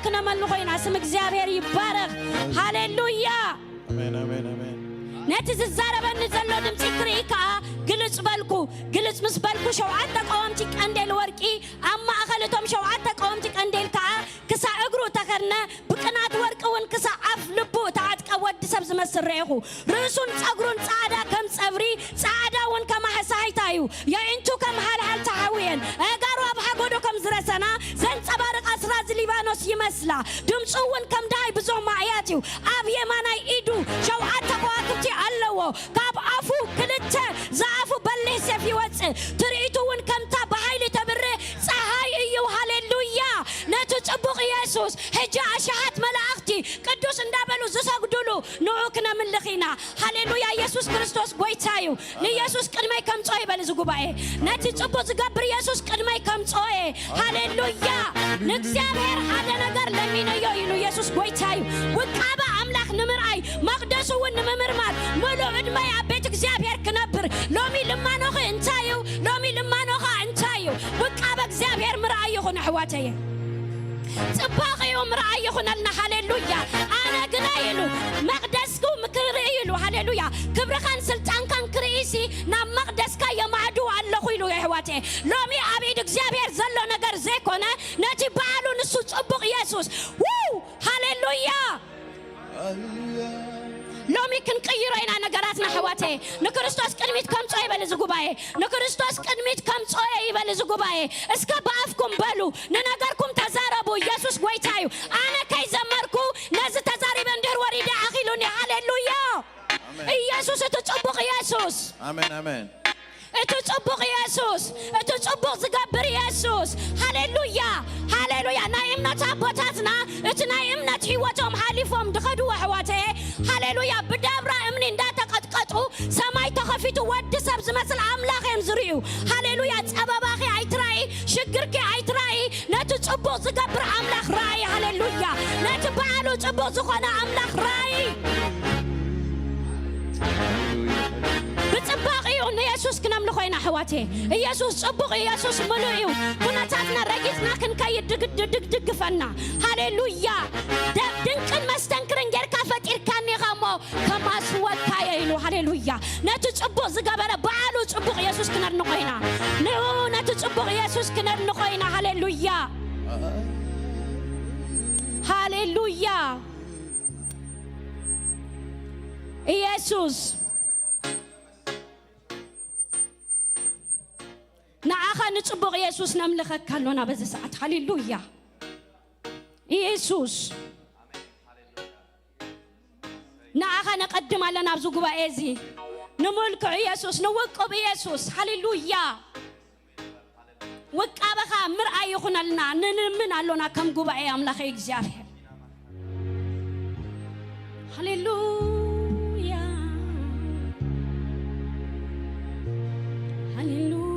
كنا ملو خوينا اسم እግዚአብሔር يبارك هاليلويا አሜን አሜን አሜን نتز الزاربن نزلو دمصي كريكا ግልጽ በልኩ ግልጽ ምስ በልኩ ሸውዓተ ቀወምቲ ቀንዴል ወርቂ አማ አኸለቶም ሸውዓተ ቀወምቲ ቀንዴል ካ ክሳ እግሩ ተከርነ ብቅናት ወርቅውን ክሳ አፍ ልቡ ታጥቀ ወድ ሰብ ዝመስል ረይኹ ርእሱን ጸጉሩን ጻዕዳ ከም ጸብሪ ጻዕዳውን ከም ሓሳይታዩ የእንቱ ከም ሓልሓል ተሓዊየን አጋሩ አብሓጎዶ ከም ዝረሰና ዘንጸባርቕ አስራዝ ሊባኖስ ይመስላ ድምጹውን ከም ዳይ ብዙም ማዕያትዩ አብ የማናይ ኢዱ ሸውዓተ ከዋክብቲ ኣለዎ ካብ አፉ ክልተ زعفو بلس في وجه تريتون كمتا بحيل تبر صحاي ايو هاليلويا نتطبق يسوع هجا اشحات ملائكتي قدوس اندابلو زسغدلو نوكنا من لخينا هاليلويا يسوع كريستوس بويتايو ليسوع قدماي كم صاي بل زغباي نتطبق زغبر يسوع قدماي كم صاي هاليلويا نእግዚአብሔር ሓደ ነገር ለሚነዮ ይሉ ኢየሱስ በይታዩ ወቃባ አምላክ ንምርአይ መቅደሱን ንምምርማር ሙሉ ዕድሜያ ቤት እግዚአብሔር ክነብር ሎሚ ልማኖኸ እንታዩ ሎሚ ልማኖኸ እንታዩ ወቃባ እግዚአብሔር ምርአይ ይኹን አሕዋተየ ጽባቂዩ ምርአይ ይኹንልና ሃሌሉያ አነ ግና ይሉ መቅደስኩ ምክር ይሉ ሃሌሉያ ክብርኻን ስልጣንካን ክርኢሲ ናብ መቅደስካ የማዕዱ ኣለኹ ይሉ አሕዋተ ሎሚ አብይድ እግዚአብሔር ዘሎ ነገር ዘይኮነ ነቲ በዓሉ ንሱ ጽቡቕ ኢየሱስ ሃሌሉያ ሎሚ ክንቀይሮ ኢና ነገራትና አሕዋተ ንክርስቶስ ቅድሚት ከምጾ ይበል ዝጉባኤ ንክርስቶስ ቅድሚት ከምጾ ይበል ዝጉባኤ እስከ በአፍኩም በሉ ንነገርኩም ተዛረቡ ኢየሱስ ጎይታዩ አነ ከይዘመርኩ ነዝ ተዛሪበ እንድር ወሪደ አኺሉኒ ሃሌሉያ ኢየሱስ ተጽቡቕ ኢየሱስ አሜን አሜን እትጽቡቕ ኢየሱስ እትጽቡቕ ዝገብር ኢየሱስ ሃሌሉያ ሃሌሉያ ናይ እምነት አቦታትና እቲ ናይ እምነት ሕይወቶም ሓሊፎም ድኸዱ አሕዋተ ሃሌሉያ ብዳብራ እምኒ እንዳተቀጥቀጡ ሰማይ ተኸፊቱ ወዲ ሰብ ዝመስል አምላኽ እዮም ዝርዩ ሃሌሉያ ጸበባኺ አይትራይ ሽግርኪ አይትራይ ነቲ ጽቡቕ ዝገብር አምላኽ ራእይ ሃሌሉያ ነቲ በዓሉ ጽቡቕ ዝኾነ አምላኽ ራእይ بتصبقيو ኢየሱስ ክነምልኾ ኢና አሕዋቴ ኢየሱስ ጽቡቕ ኢየሱስ ምሉእ ኩነታትና ረጊጽና ክንከይድ ድግፈና ሃሌሉያ ድንቅን መስተንክርን ጌርካ ፈጢርካኒ ኸሞ ከማስወካ ይሉ ሃሌሉያ ነቲ ጽቡቕ ዝገበረ በዓሉ ጽቡቕ ኢየሱስ ክነድንኾ ኢና ነቲ ጽቡቕ ኢየሱስ ክነድንኾ ኢና ሃሌሉያ ሃሌሉያ ኢየሱስ نعاخا نصبغ يسوس نملخك كلنا بذ ساعة هاليلويا يسوس نعاخا نقدم على نبزو قبا ايزي نملك يسوس نوقب يسوس هاليلويا وقابخا مرأي يخونا لنا ننمن علونا كم قبا اي املاخي اكزيافير هاليلويا هاليلويا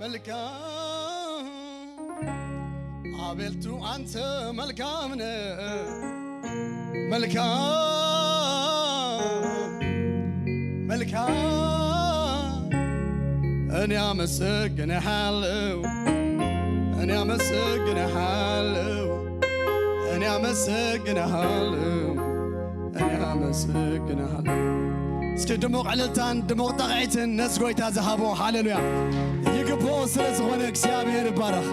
ملكام عبلتو أنت ملكامنا ملكام أنا مسكن حالو أنا مسكن حالو أنا مسكن حالو أنا مسكن حالو اسكي دموع علتان دموع طغعيتن نسقويتا زهابو هاللويا يقبو سلازغونا اكسيابير بارخ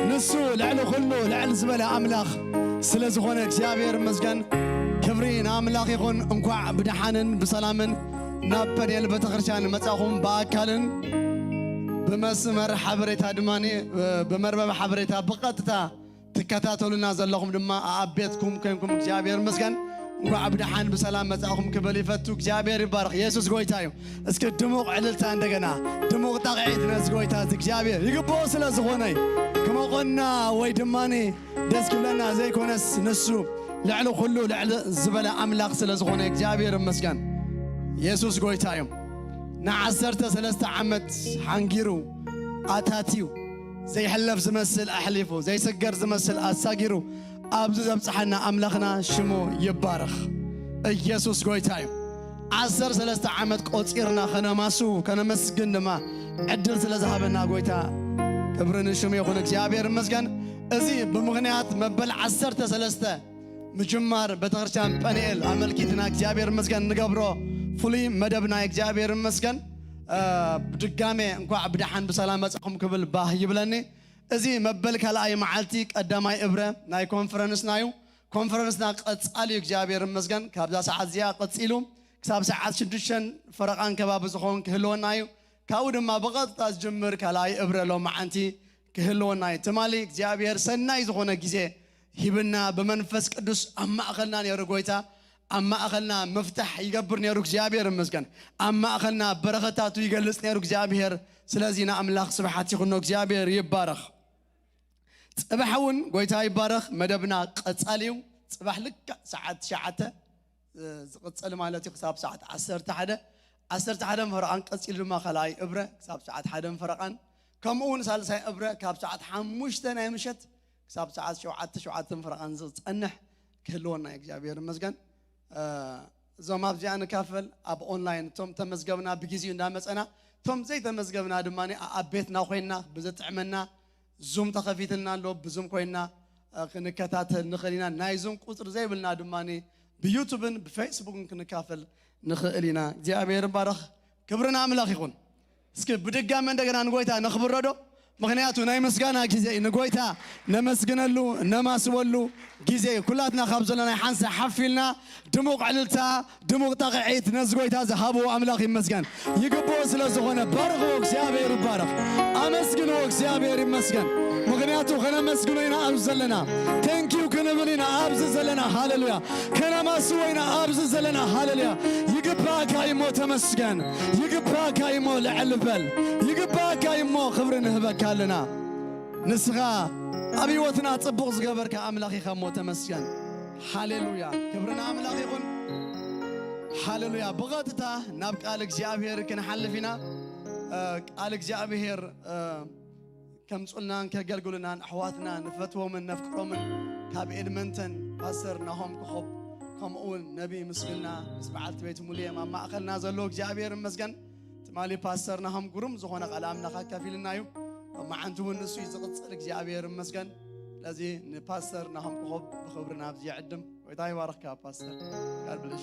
نسو لعلو خلو لعل زبالة أملاخ سلازغونا اكسيابير مزقن كبرين أملاخ يخون انكوع بدحانن بسلامن نابر يلي بتخرشان متاخون باكالن بمسمر حبريتا دماني بمربب حبريتا بقاتتا تكاتاتو لنا زلهم دما أعبيتكم كنكم اكسيابير مزقن وعبد حان بسلام متاخم كبلي فتو እግዚአብሔር ይባርክ ኢየሱስ ጎይታዩ እስከ ድሙቅ ዕልልታ እንደገና ድሙቅ ጣቅዒት ነስ ጎይታ እግዚአብሔር ይግቦ ስለዝኾነይ ከመቆና ወይ ድማኔ ደስ ክብለና ዘይኮነስ ንሱ ልዕሊ ኩሉ ልዕሊ ዝበለ አምላኽ ስለዝኾነ እግዚአብሔር ይመስገን ኢየሱስ ጎይታዩ ንዓሰርተ ሰለስተ ዓመት ሓንጊሩ ኣታትዩ ዘይሕለፍ ዝመስል ኣሕሊፉ ዘይስገር ዝመስል ኣሳጊሩ أبز زبصحنا أملاخنا شمو يبارخ إيسوس قويتاي عصر سلسة عمد قوتيرنا خنا ماسو كنا مسجن ما عدل سلزهابنا قويتا كبرنا شمو يخون اكسيابير مسجن ازي بمغنيات مبل عصر تسلسة مجمار بتغرشان بانيل عمل كيتنا اكسيابير مسجن نقبرو فلي مدبنا اكسيابير مسجن بدقامي انكو عبدحان بسلامة اخم كبل باه يبلني ازي مبلك هلاي معالتي قداماي ابره ناي كونفرنس نايو كونفرنسنا قصالي እግዚአብሔር ይመስገን ካብዛ ሰዓት ዚያ ቀጽኢሉ ክሳብ ሰዓት 6 ፈረቃን ከባብ ዝኾን ክህልወናዩ ካው ድማ በቀጥታ ዝጅምር ከላይ እብረ ሎ ማዓንቲ ክህልወናዩ ተማሊ እግዚአብሔር ሰናይ ዝኾነ ጊዜ ሂብና በመንፈስ ቅዱስ አማእኸልና ነሩ ጎይታ አማእኸልና መፍታሕ ይገብር ነሩ እግዚአብሔር ይመስገን አማእኸልና በረከታቱ ይገልጽ ነሩ እግዚአብሔር ስለዚህና አምላኽ ስብሐት ይኹን እግዚአብሔር ይባረክ صباحون قويتا يبارخ مدبنا قصاليو صباح لك ساعات شعته قصال مالتي حساب ساعات 10 حدا فرقان قصيل ما خلاي ابره حساب ساعات حدا فرقان كمون سالساي ابره كاب ساعات 5 ناي مشت حساب ساعات شوعات فرقان صنح كلونا እግዚአብሔር ይመስገን زما بجانا كافل اب اونلاين توم تمزغبنا بغيزيو እንዳመጸና توم زي تمزغبنا دماني ابيتنا خوينا بزطعمنا زوم تخفيتنا لو بزوم كوينا كنكتاتل نخلينا نايزوم قطر زي بلنا دماني بيوتيوبن بفيسبوكن كنكافل نخلينا እግዚአብሔር ይባረክ ክብርና አምላክ ይሁን እስኪ ብድጋሚ እንደገና ንጎይታ ነኽብረዶ ምክንያቱ ናይ መስጋና ጊዜ ንጎይታ ነመስግነሉ ነማስወሉ ጊዜ ኩላትና ካብ ዘለና ሓንሳ ሓፊልና ድሙቕ ዕልልታ ድሙቕ ጣቕዒት ነዝጎይታ ዝሃቦ አምላክ ይመስገን ይግቦ ስለዝኾነ ባርኹ እግዚአብሔር ይባረክ አመስግኑ እግዚአብሔር ይመስገን ምክንያቱ ከነመስግኑና አብዝ ዘለና ቴንኪው ከነብልና አብዝ ዘለና ሃሌሉያ ከነማስወይና አብዝ ዘለና ሃሌሉያ ይግባካ ይሞ ተመስገን ይግባካ ይሞ ለዕልበል ይግባካ ይሞ ክብርን ህበካልና ንስኻ አብይወትና ጽቡቕ ዝገበርካ አምላኽ ይኸሞ ተመስገን ሃሌሉያ ክብርና አምላኽ ይኹን ሃሌሉያ በቀጥታ ናብ ቃል እግዚአብሔር ክንሓልፊና ቃል እግዚአብሔር كمصلنا كجلجلنا أحواتنا نفتوهم نفكرهم كاب إدمنتن بصر نهم كخب كم أول نبي مسلنا سبعة بيت مولية ما أخلنا زلوك جابير مسجن تمالي بصر نهم قرم زخنا قلامنا خا كفيلنا يو ما عندهم النسوي زقت صلك جابير مسجن لذي نبصر نهم كخب بخبرنا بزي عدم ويتاي بارك يا باستر قال بلش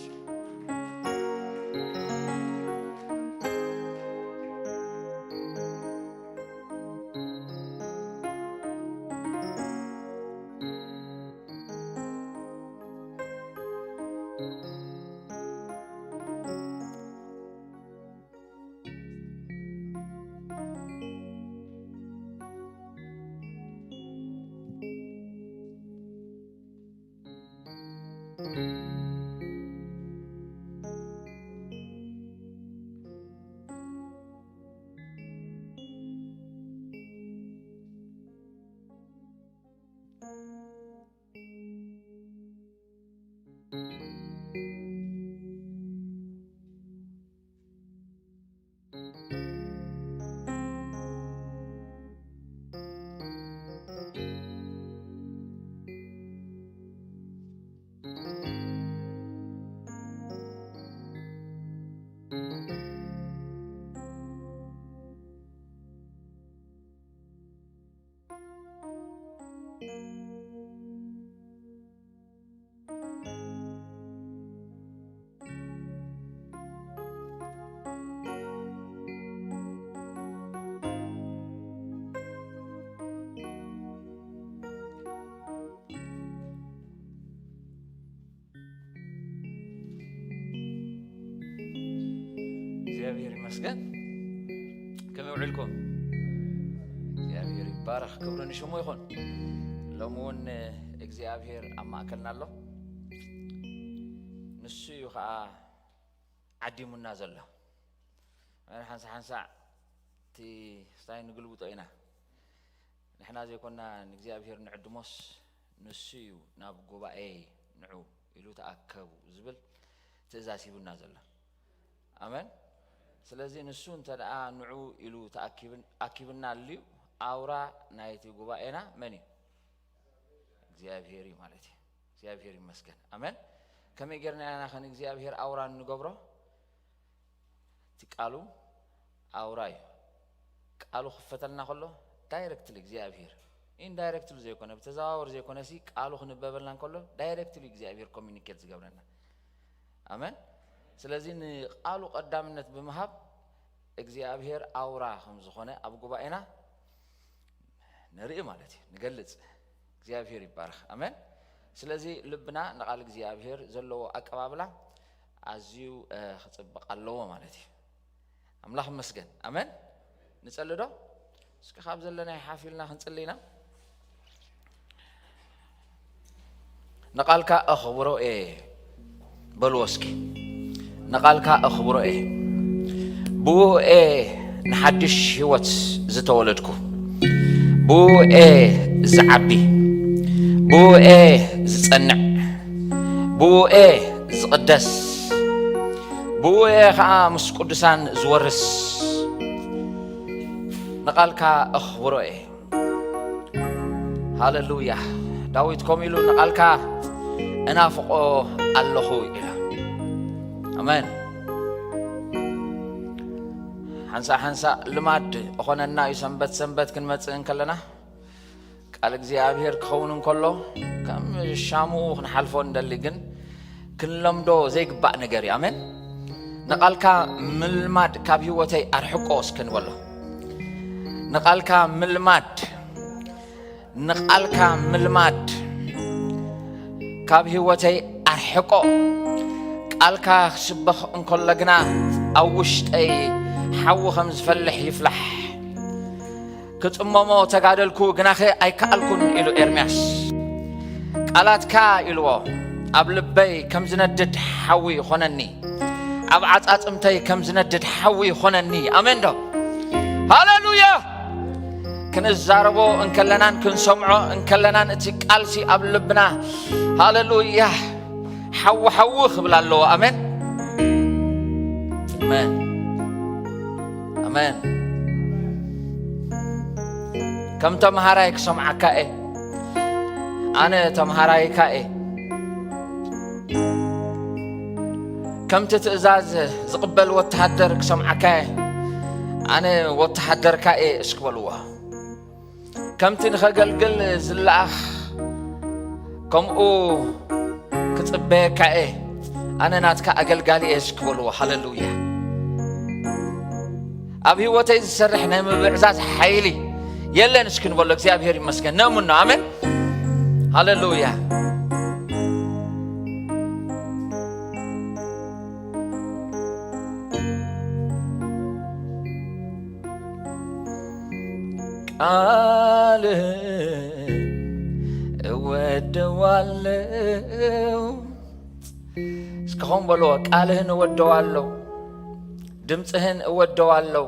እግዚአብሔር ይመስገን كم يوعلكم እግዚአብሔር ይባረክ ክብሩን ሽሙ ይሁን ለሞን እግዚአብሔር አማከልና አለው ንሱ ይኻ ዓዲሙና ዘሎ ሓንሳ ቲ ስታይ ንግልብጦ ኢና ንሕና ዘይኮና ንእግዚአብሔር ንዕድሞስ ንሱ ናብ ጉባኤ ንዑ ኢሉ ተኣከቡ ዝብል ትእዛዝ ይቡና ዘሎ አሜን ስለዚህ ንሱ እንተደኣ ንዑ ኢሉ ተኣኪብና ልዩ አውራ ናይቲ ጉባኤና መን እግዚአብሔር ማለት እግዚአብሔር ይመስገን አሜን ከመይ ገርና ያና እግዚአብሔር አውራ ንገብሮ ትቃሉ አውራ ቃሉ خفتلنا ከሎ ዳይሬክትሊ እግዚአብሔር ኢንዳይሬክትሊ ዘይኮነ በተዛዋወር ዘይኮነ ሲ ቃሉ ክንበበልና ከሎ ዳይሬክትሊ እግዚአብሔር ኮሚኒኬት ዝገብረና አሜን ስለዚህ ቃሉ ቀዳምነት በመሃብ እግዚአብሔር አውራ ከም ዝኾነ ኣብ ጉባኤና ነርኢ ማለት ንገልጽ እግዚአብሔር ይባርክ አሜን ስለዚህ ልብና ንቃል እግዚአብሔር ዘለዎ አቀባብላ አዚዩ خصبق ኣለዎ ማለት አምላክ መስገን አሜን ንጸልዶ እስከ ካብ ዘለና ይሓፊልና ክንጽልይና نقالك أخبره بلوسكي نقالك أخبره بو نحدش هوت زتولدكو بو زعبي بو زصنع بو زقدس بو خامس قدسان زورس نقالك أخبره هاللويا داويد كوميلو نقالك أنا فوق الله إله أمين حنسا لماد أخونا الناي سنبت كلمة إنكلنا قال እግዚአብሔር كونن كله كم شامو نحلفون دليجن كلهم دو زيقبع نجاري أمين نقالك ملماد كابيوتي أرحقوس كن والله نقالك ملماد نقالك ملماد كابيوتي أرحقو قالك شبخ انكل لجنا أوشت أي حو خمس فلح يفلح كتممو تقادلكو جناخي أي كالكون إلو إرمياس قالت كا إلو أبلبي كم زندد حوي خنني أبعت أتمتي كم زندد حوي خنني أمين دو هاللويا كن الزاربو إن كلنا كن سمعو إن كلنا اتقالسي أبلبنا هاللويا حو خبل الله أمين أمين أمين كم تمهرايك سمعك أنا تمهرايك كم تتأزاز زقبل وتحدرك سمعك أنا وتحدرك اسكبلوها كم تنخجل زلاخ كم ክጽበየካኤ ኣነ ናትካ ኣገልጋሊ እየ ክበልዎ ሃሌሉያ ኣብ ህይወተይ ዝሰርሕ ናይ ምብዕዛዝ ሓይሊ የለን እስክንበሎ እግዚአብሔር ይመስገን ነሙና አሜን ሃሌሉያ ቃልህ እወደዋለሁ እስካሁን በሎ ቃልህን እወደዋለሁ ድምፅህን እወደዋለሁ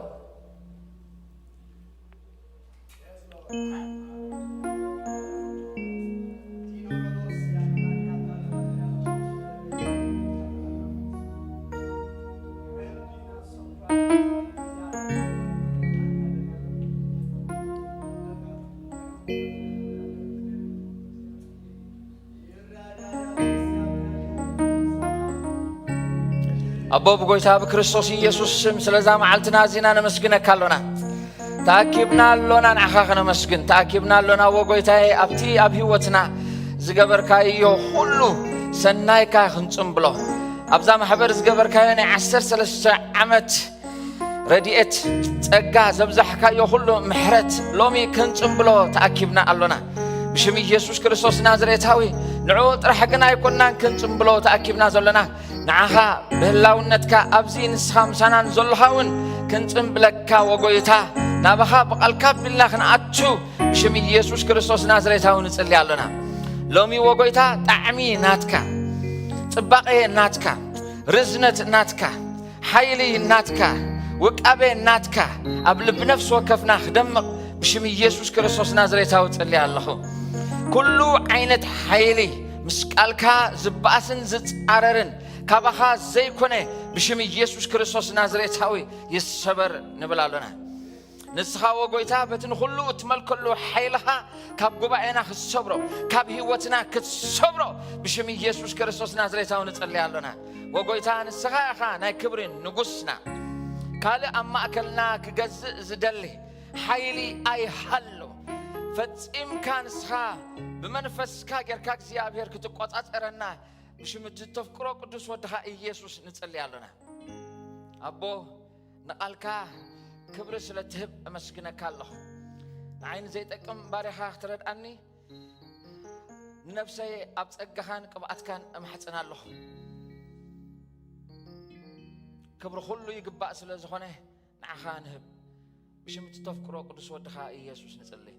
أبو بقولتها بكريستوس يسوع سم سلزام عالتنا زينا نمسكنا كلنا تأكيبنا لنا نحقنا مسكن تأكيبنا لنا وقولتها أبتي أبي وتنا زجبر كايو كله سناي كهنتم بلو أبزام حبر زجبر كايو عسر سلسة عمت رديت تجا زبزح كايو كله محرت لومي كنتم بلو تأكيبنا لنا بشمي يسوع كريستوس نازريت هاوي نعود رحقنا يكوننا كنتم بلو تأكيبنا زلنا نعها بهلاونتك أبزين سخام سنان زلهاون كنتم بلكا وقويتا نابخا بقالكاب بالله نعطشو بشمي يسوع كريستوس نازريت هاون نسألي لنا لومي وقويتا تعمي ناتكا طباقي ناتكا رزنت ناتكا حيلي ناتكا وقابي ناتكا قبل بنفس وكفنا خدمق بشمي يسوع كريستوس نازريت هاون نسألي الله كل عينت حيلي مسكالكا زباسن زتعررن كابخا زي كونه بشمي يسوع كريستوس نازريت هاوي يسبر نبلالنا نسخا وقويتا بتن خلو اتمل كله حيلها كاب قبعينا خسبرو كاب هيوتنا كتسبرو بشمي يسوع كريستوس نازريت هاوي نتقلي لنا وقويتا نسخا اخا ناي كبرين نقصنا قال اما اكلنا كجز زدلي حيلي اي حلو فتيم كان سخا بمنفس كاجر كاك زيابير كتقوطات ارنا بشمت تفكروا قدوس ودها يسوع نصلي لنا ابو نقالكا كبر سلتهب امسكنك الله عين زي تقم باريخا ترداني نفسي ابصقخان قبات كان امحصنا الله كبر كله يغبا سلازخونه نعخا نهب بشمت تفكروا قدوس ودها يسوع نصلي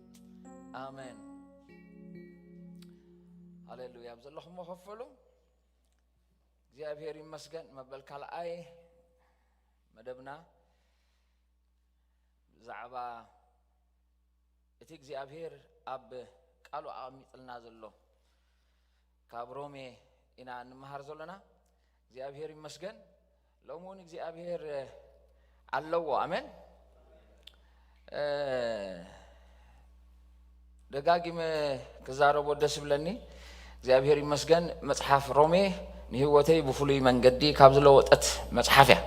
آمين هللويا بزلهم مخفلو እግዚአብሔር ይመስገን መበልካል አይ መደብና ዛዕባ እቲ እግዚአብሔር አብ ቃሉ አሚጥልና ዘሎ ካብ ሮሜ ኢና ንመሃር ዘለና እግዚአብሔር ይመስገን ለሞን እግዚአብሔር አለው አሜን ደጋግመ ከዛረቦ ደስ ብለኒ እግዚአብሔር ይመስገን መጽሐፍ ሮሜ نهوتي بفلوي من قدي كابزلو وقت مصحفيا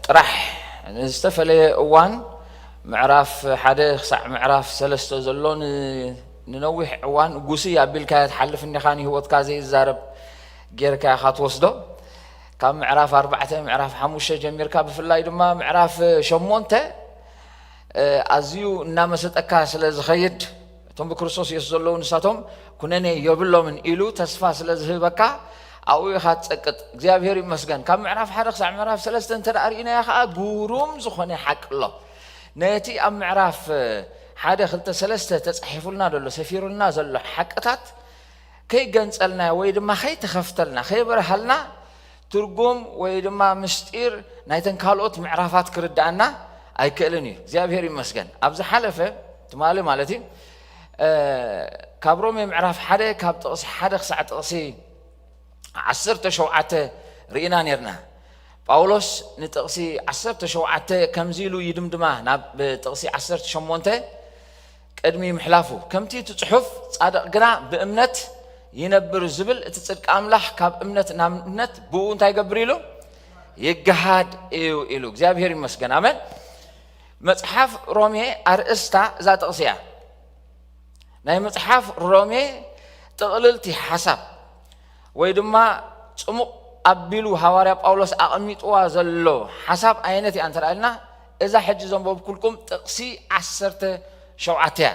طرح نستفلي اوان معراف حدا خصع معراف ثلاثه زلون ننوح اوان قوسي يابيل كايت حلف اني خاني هوت كازي الزارب غيركا خاتوسدو كم معراف 4 معراف 5 جميركا بفلاي دما معراف 8 ازيو نامستكا سلازخيد توم بكريستوس يسزلون ساتهم كنني يبلو من إلو تسفى سلازه بكا أو يخات سكت እግዚአብሔር ይመስገን ካብ ምዕራፍ ሓደ ክሳብ ምዕራፍ 3 እንተዳርኢና ያ ከዓ ጉሩም ዝኾነ ሓቅ ኣሎ ነቲ ኣብ ምዕራፍ ሓደ 2 3 ተጻሒፉልና ደሎ ሰፊሩልና ዘሎ ሓቅታት ከይገንጸልና ወይ ድማ ከይተኸፍተልና ከይበረሃልና ትርጉም ወይ ድማ ምስጢር ናይተን ካልኦት ምዕራፋት ክርዳእና ኣይክእልን እዩ እግዚአብሔር ይመስገን ኣብዚ ሓለፈ ትማሊ ማለት እዩ ካብ ሮሜ ምዕራፍ ሓደ ካብ ጥቕሲ ሓደ ክሳዕ ጥቕሲ 17 ርኢና ነርና ጳውሎስ ንጥቕሲ 17 ከምዚሉ ይድምድማ ናብ ጥቕሲ 18 ቅድሚ ምሕላፉ ከምቲ ትጽሑፍ ጻድቕ ግና ብእምነት ይነብር ዝብል እቲ ጽድቂ ኣምላኽ ካብ እምነት ናብ እምነት ብኡ እንታይ ይገብር ኢሉ ይገሃድ እዩ ኢሉ እግዚአብሔር ይመስገን አሜን መጽሐፍ ሮሜ ኣርእስታ እዛ ጥቕሲ እያ ናይ መጽሐፍ ሮሜ تقللتي حسب ويدما صمق أبيلو حواري باولوس أقميطوا زلو حسب أينتي أنت رأينا إذا حج زنبوب كلكم تقسي 10 شوعته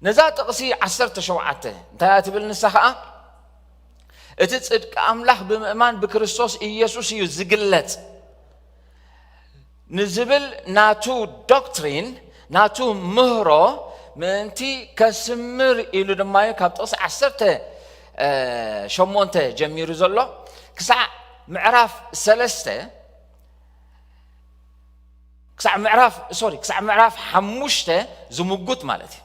نزا تقسي 10 شوعته انت تبل نسخه اتتصدق أملاح بمؤمن بكريستوس إيسوس يزقلت نزبل ناتو دوكترين ناتو مهرو منتي كسمر إلو دمايو كابتوس 10 شمونته جميرو زلو كسع معراف 3 كسع معراف 5 زموقوت مالتي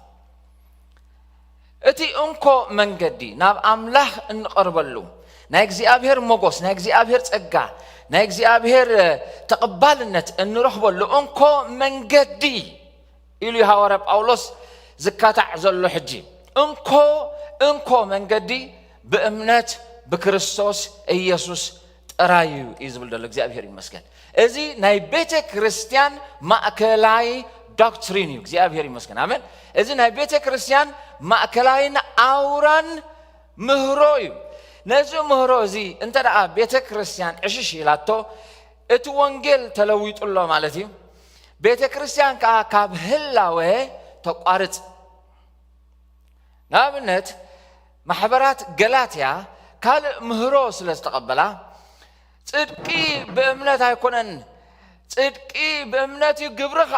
اتي انكو منقدي ناب املاح انقربلو نايكزي ابهر موغوس نايكزي ابهر ጸጋ نايكزي ابهر تقبالنت انرخبلو انكو منقدي إلي حوار باولوس زكاتع زلو حجي انكو منقدي بأمنات بكريستوس إيسوس رايو يزبل دلك زي ابهر يمسكن ازي ناي بيت كريستيان ماكلاي دوكترين زي ابهر يمسكن امين ازي ناي بيت كريستيان ماكلاين اوران مهروي نزو مهرو زي انت دعا بيت كريستيان عششي لاتو اتو وانجيل تلويط الله مالتي بيت كريستيان كاب هلاوي تقارط نابنت محبرات غلاطيا قال مهرو سلاستقبلا صدقي بأمنات هيكونن صدقي بأمنات يقبرخ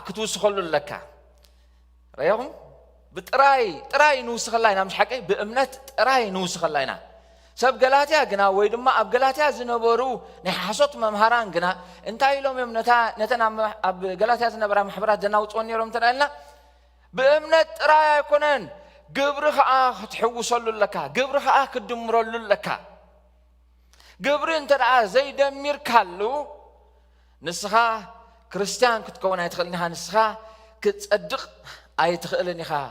كتوسخلو لك رأيهم بتراي نوسخ لاينا مش حقي بأمنات تراي نوسخ لاينا سب غلاطيا غنا ويدما اب غلاطيا زنبرو نحاسوت ممهران غنا انتاي لوم يمنتا نتنا اب غلاطيا زنبرا محبرات جناوصون يروم تدالنا بأمنات تراي يكونن قبرخ تحوصلو لك قبرخ كدمرلو لك قبر انت دعا زي دمير كالو نسخا كريستيان كتكون هيتخلنيها نسخا كتصدق ايتخلنيها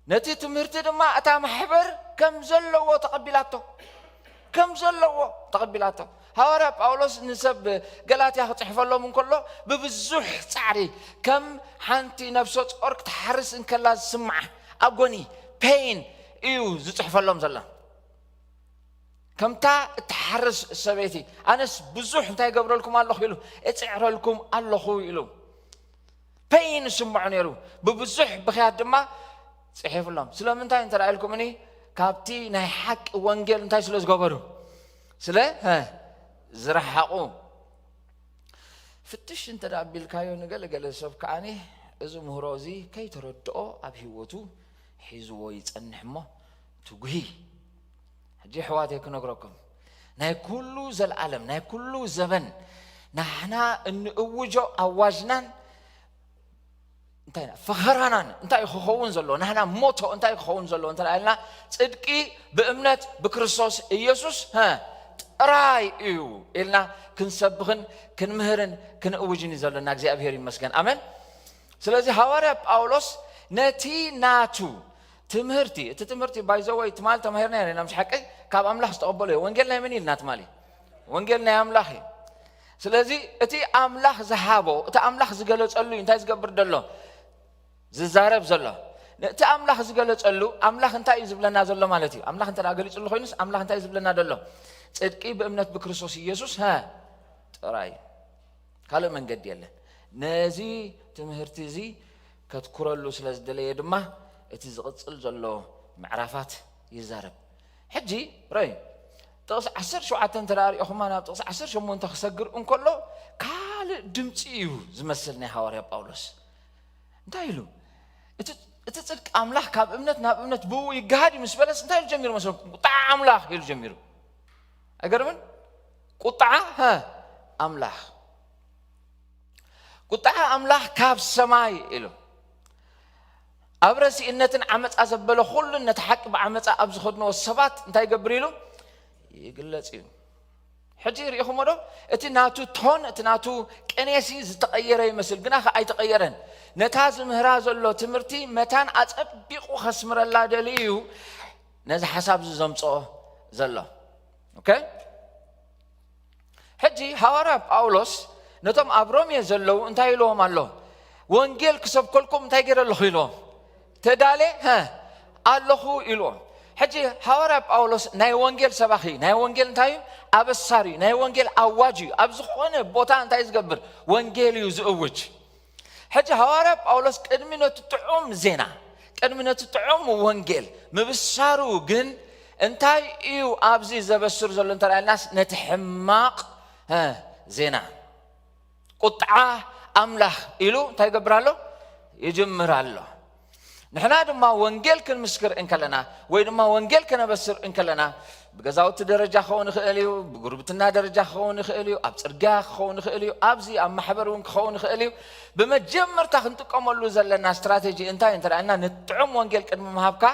نتي تمرتي دما اتا محبر كم زلو تقبلاته حواري باولوس نسب غلاطيا خصحفلو من كله ببزح صعري كم حنتي نفسو صورك تحرس ان كلا سمع اغوني بين ايو زصحفلهم زلا كمتا تحرس سبيتي انس بزح انتي قبر لكم الله يلو اصعر لكم الله يلو بين سمعوا نيرو ببزح بخيات دما صحيف لهم سلامنتاي انت رايلكم اني كابتي ناي حق وانجيل انتي سلوز غبروا سلا زرحقو فتش انت دابيل كايو نقل سب كاني ازو مهروزي كي تردو اب هيوتو حيزو يصنحمو تغي حجي حواتي كنغركم ناي كله زل العالم ناي كله زمن نحنا نوجو اواجنان انتينا فخرانان انتي خون زلو نحنا موتو انتي خون زلو انت قالنا صدقي بأمنت بكريستوس إيسوس راي ايو إلنا كنسبخن كنمهرن كنوجني زلنا እግዚአብሔር ይመስገን አሜን ስለዚህ ሐዋርያ ጳውሎስ ነቲ ናቱ ትምህርቲ ባይዘወይ ትማል ተማህርና ያለና مش حقي ካብ አምላክ ተቀበለ ወንጌል ላይ ምን ይልናት ማሊ ወንጌል ላይ አምላክ ስለዚህ እቲ አምላክ ዘሃቦ እቲ አምላክ ዝገለጸሉ እንታይ ዝገብር ደሎ ዝዛረብ ዘሎ እቲ አምላክ ዝገለጸሉ አምላክ እንታይ ዝብለና ዘሎ ማለት እዩ አምላክ እንተ ዳገለጽሉ ኮይኑስ አምላክ እንታይ ዝብለና ደሎ ጽድቂ በእምነት በክርስቶስ ኢየሱስ ጥራይ ካለ መንገድ የለን ነዚ ትምህርቲ እዚ ከትኩረሉ ስለዝደለየ ድማ እቲ ዝቅጽል ዘሎ ምዕራፋት ይዛረብ ሕጂ ራይ طقس 17 تراሪኹም ናብ طقس 18 ክሰግር እንከሎ ካል ድምጽ እዩ ዝመስልኒ ሐዋርያ ጳውሎስ እንታይ ኢሉ እቲ ጽድቅ አምላክ ካብ እምነት ናብ እምነት ብው ይጋሃድ ይመስበለስ እንታይ ጀሚሩ መስለኩም ቁጣ አምላክ ይሉ ጀሚሩ أقربن قطعة أملاح كاب سماي إلو أبرسي إنتن عمت أزبله خل نتحق بعمت أبز خدنا والسبات انتي قبريلو يقلت إلو حجير يا خمرو اتناتو تون اتناتو كنيسي زتغير يمثل جناخ أي تغيرن نتاز مهراز الله تمرتي متان أتبقو خسمر الله دليو نز حساب زمصو زلا اوكي حجي حوارا باولوس نتم ابروم يزلو انتي لهم الله وانجيل كسب كلكم انتي غير الله يلو تدالي ኣለኹ ኢልዎ ሕጂ ሐዋርያ ጳውሎስ ናይ ወንጌል ሰባኺ ናይ ወንጌል እንታይ እዩ ኣበሳሪ ናይ ወንጌል ኣዋጅ እዩ ኣብ ዝኾነ ቦታ እንታይ ዝገብር ወንጌል እዩ ዝእውጅ ሕጂ ሐዋርያ ጳውሎስ ቅድሚ ነቲ ጥዑም ዜና ቅድሚ ነቲ ጥዑም ወንጌል ምብሳሩ ግን እንታይ እዩ ኣብዚ ዘበስር ዘሎ እንተራእናስ ነቲ ሕማቕ ዜና ቁጥዓ ኣምላኽ ኢሉ እንታይ ይገብር ኣሎ ይጅምር ኣሎ ንሕና ድማ ወንጌል ክንምስክር እንከለና ወይ ድማ ወንጌል ከነበስር እንከለና በገዛውቲ ደረጃ ክኸውን ይኽእል እዩ ብጉርብትና ደረጃ ክኸውን ይኽእል እዩ ኣብ ጽርግያ ክኸውን ይኽእል እዩ ኣብዚ ኣብ ማሕበር እውን ክኸውን ይኽእል እዩ ብመጀመርታ ክንጥቀመሉ ዘለና ስትራቴጂ እንታይ እንተራእና ንጥዑም ወንጌል ቅድሚ ምሃብካ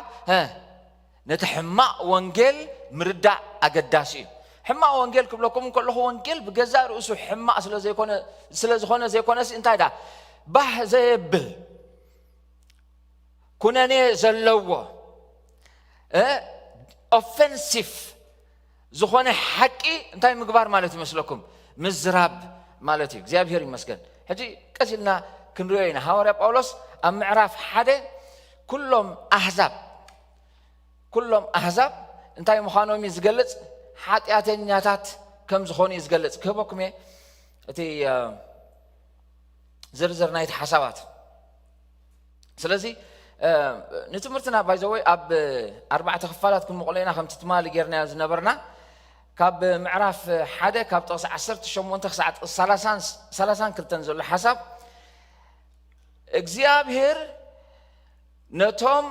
ነቲ ሕማቕ ወንጌል ምርዳእ ኣገዳሲ እዩ ሕማቕ ወንጌል ክብለኩም ከለኹ ወንጌል ብገዛ ርእሱ ሕማቕ ስለዝኾነ ዘይኮነስ እንታይ ዳ ባህ ዘየብል ኩነኔ ዘለዎ ኦፌንሲቭ ዝኾነ ሓቂ እንታይ ምግባር ማለት ይመስለኩም ምዝራብ ማለት እዩ እግዚአብሔር ይመስገን ሕጂ ቀሲልና ክንሪኦ ኢና ሐዋርያ ጳውሎስ ኣብ ምዕራፍ 1 ኩሎም ኣሕዛብ እንታይ ምዃኖም ዝገልጽ ሓጢአተኛታት ከም ዝኾኑ ዝገልጽ ክህበኩም እቲ ዝርዝር ናይቲ ሓሳባት ስለዚ ንትምህርትና ባይዘወይ ኣብ 4 ክፋላት ክንመቕለና ከም ትማሊ ጌርና ዝነበርና ካብ ምዕራፍ 1 ካብ ጥቕሲ 18 ክሳብ 32 ዘሎ ሓሳብ እግዚአብሔር ነቶም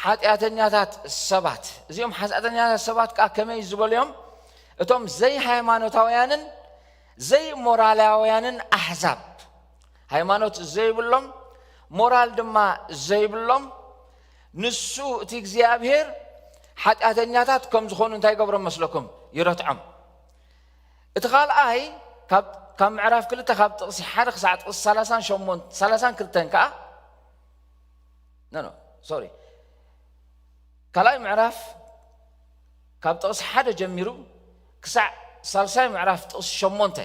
ሓጢአተኛታት ሰባት እዚኦም ሓጢአተኛታት ሰባት ከመይ ዝበልዮም እቶም ዘይ ሃይማኖታውያንን ዘይ ሞራላውያንን ኣሕዛብ ሃይማኖት ዘይብሎም ሞራል ድማ ዘይብሎም ንሱ እቲ እግዚአብሔር ሓጢአተኛታት ከም ዝኾኑ እንታይ ገብሮም መስለኩም ይረትዖም እቲ ካልኣይ ካብ ምዕራፍ 2 ካብ ጥቕሲ 1 ክሳብ ጥቕሲ 32 ከዓ ካልኣይ ምዕራፍ ካብ ጥቕሲ 1 ጀሚሩ ክሳብ ሳልሳይ ምዕራፍ ጥቕሲ 8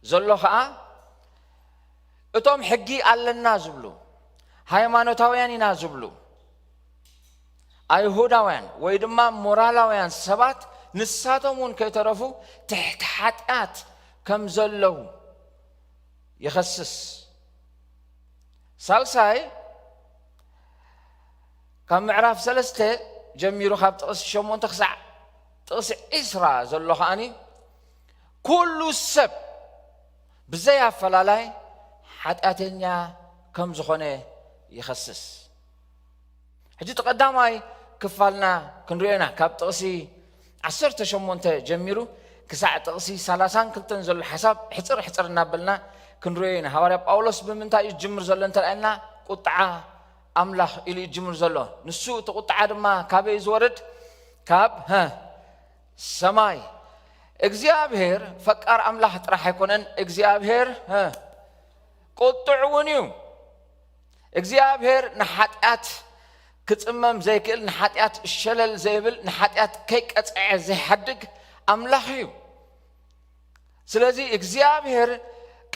ዘሎ ከዓ እቶም ሕጊ ኣለና ዝብሉ ሃይማኖታውያን ኢና ዝብሉ ኣይሁዳውያን ወይ ድማ ሞራላውያን ሰባት ንሳቶም እውን ከይተረፉ ትሕቲ ሓጢአት ከም ዘለው ይኸስስ ሳልሳይ ካብ ምዕራፍ 3 ጀሚሩ ካብ ጥቕሲ 8 ክሳብ ጥቕሲ 20 ዘሎ ከዓኒ ኩሉ ሰብ ብዘይ ኣፈላላይ ሓጢአተኛ ከም ዝኾነ ይኸስስ ሕጂ ተቀዳማይ ክፋልና ክንሪኦና ካብ ጥቕሲ 18 ጀሚሩ ክሳብ ጥቕሲ 32 ዘሎ ሓሳብ ሕፅር እናበልና ክንሪኦ ኢና ሐዋርያ ጳውሎስ ብምንታይ እዩ ጅምር ዘሎ እንተራእና ቁጥዓ ኣምላኽ ኢሉ ይጅምር ዘሎ ንሱ እቲ ቁጥዓ ድማ ካበይ ዝወርድ ካብ ሰማይ እግዚአብሔር ፈቃር ኣምላኽ ጥራሕ ኣይኮነን እግዚአብሔር ቁጥዕ እውን እዩ እግዚአብሔር ንሓጢአት ክጽመም ዘይክእል ንሓጢአት ሸለል ዘይብል ንሓጢአት ከይቀጽዐ ዘይሓድግ ኣምላኽ እዩ ስለዚ እግዚአብሔር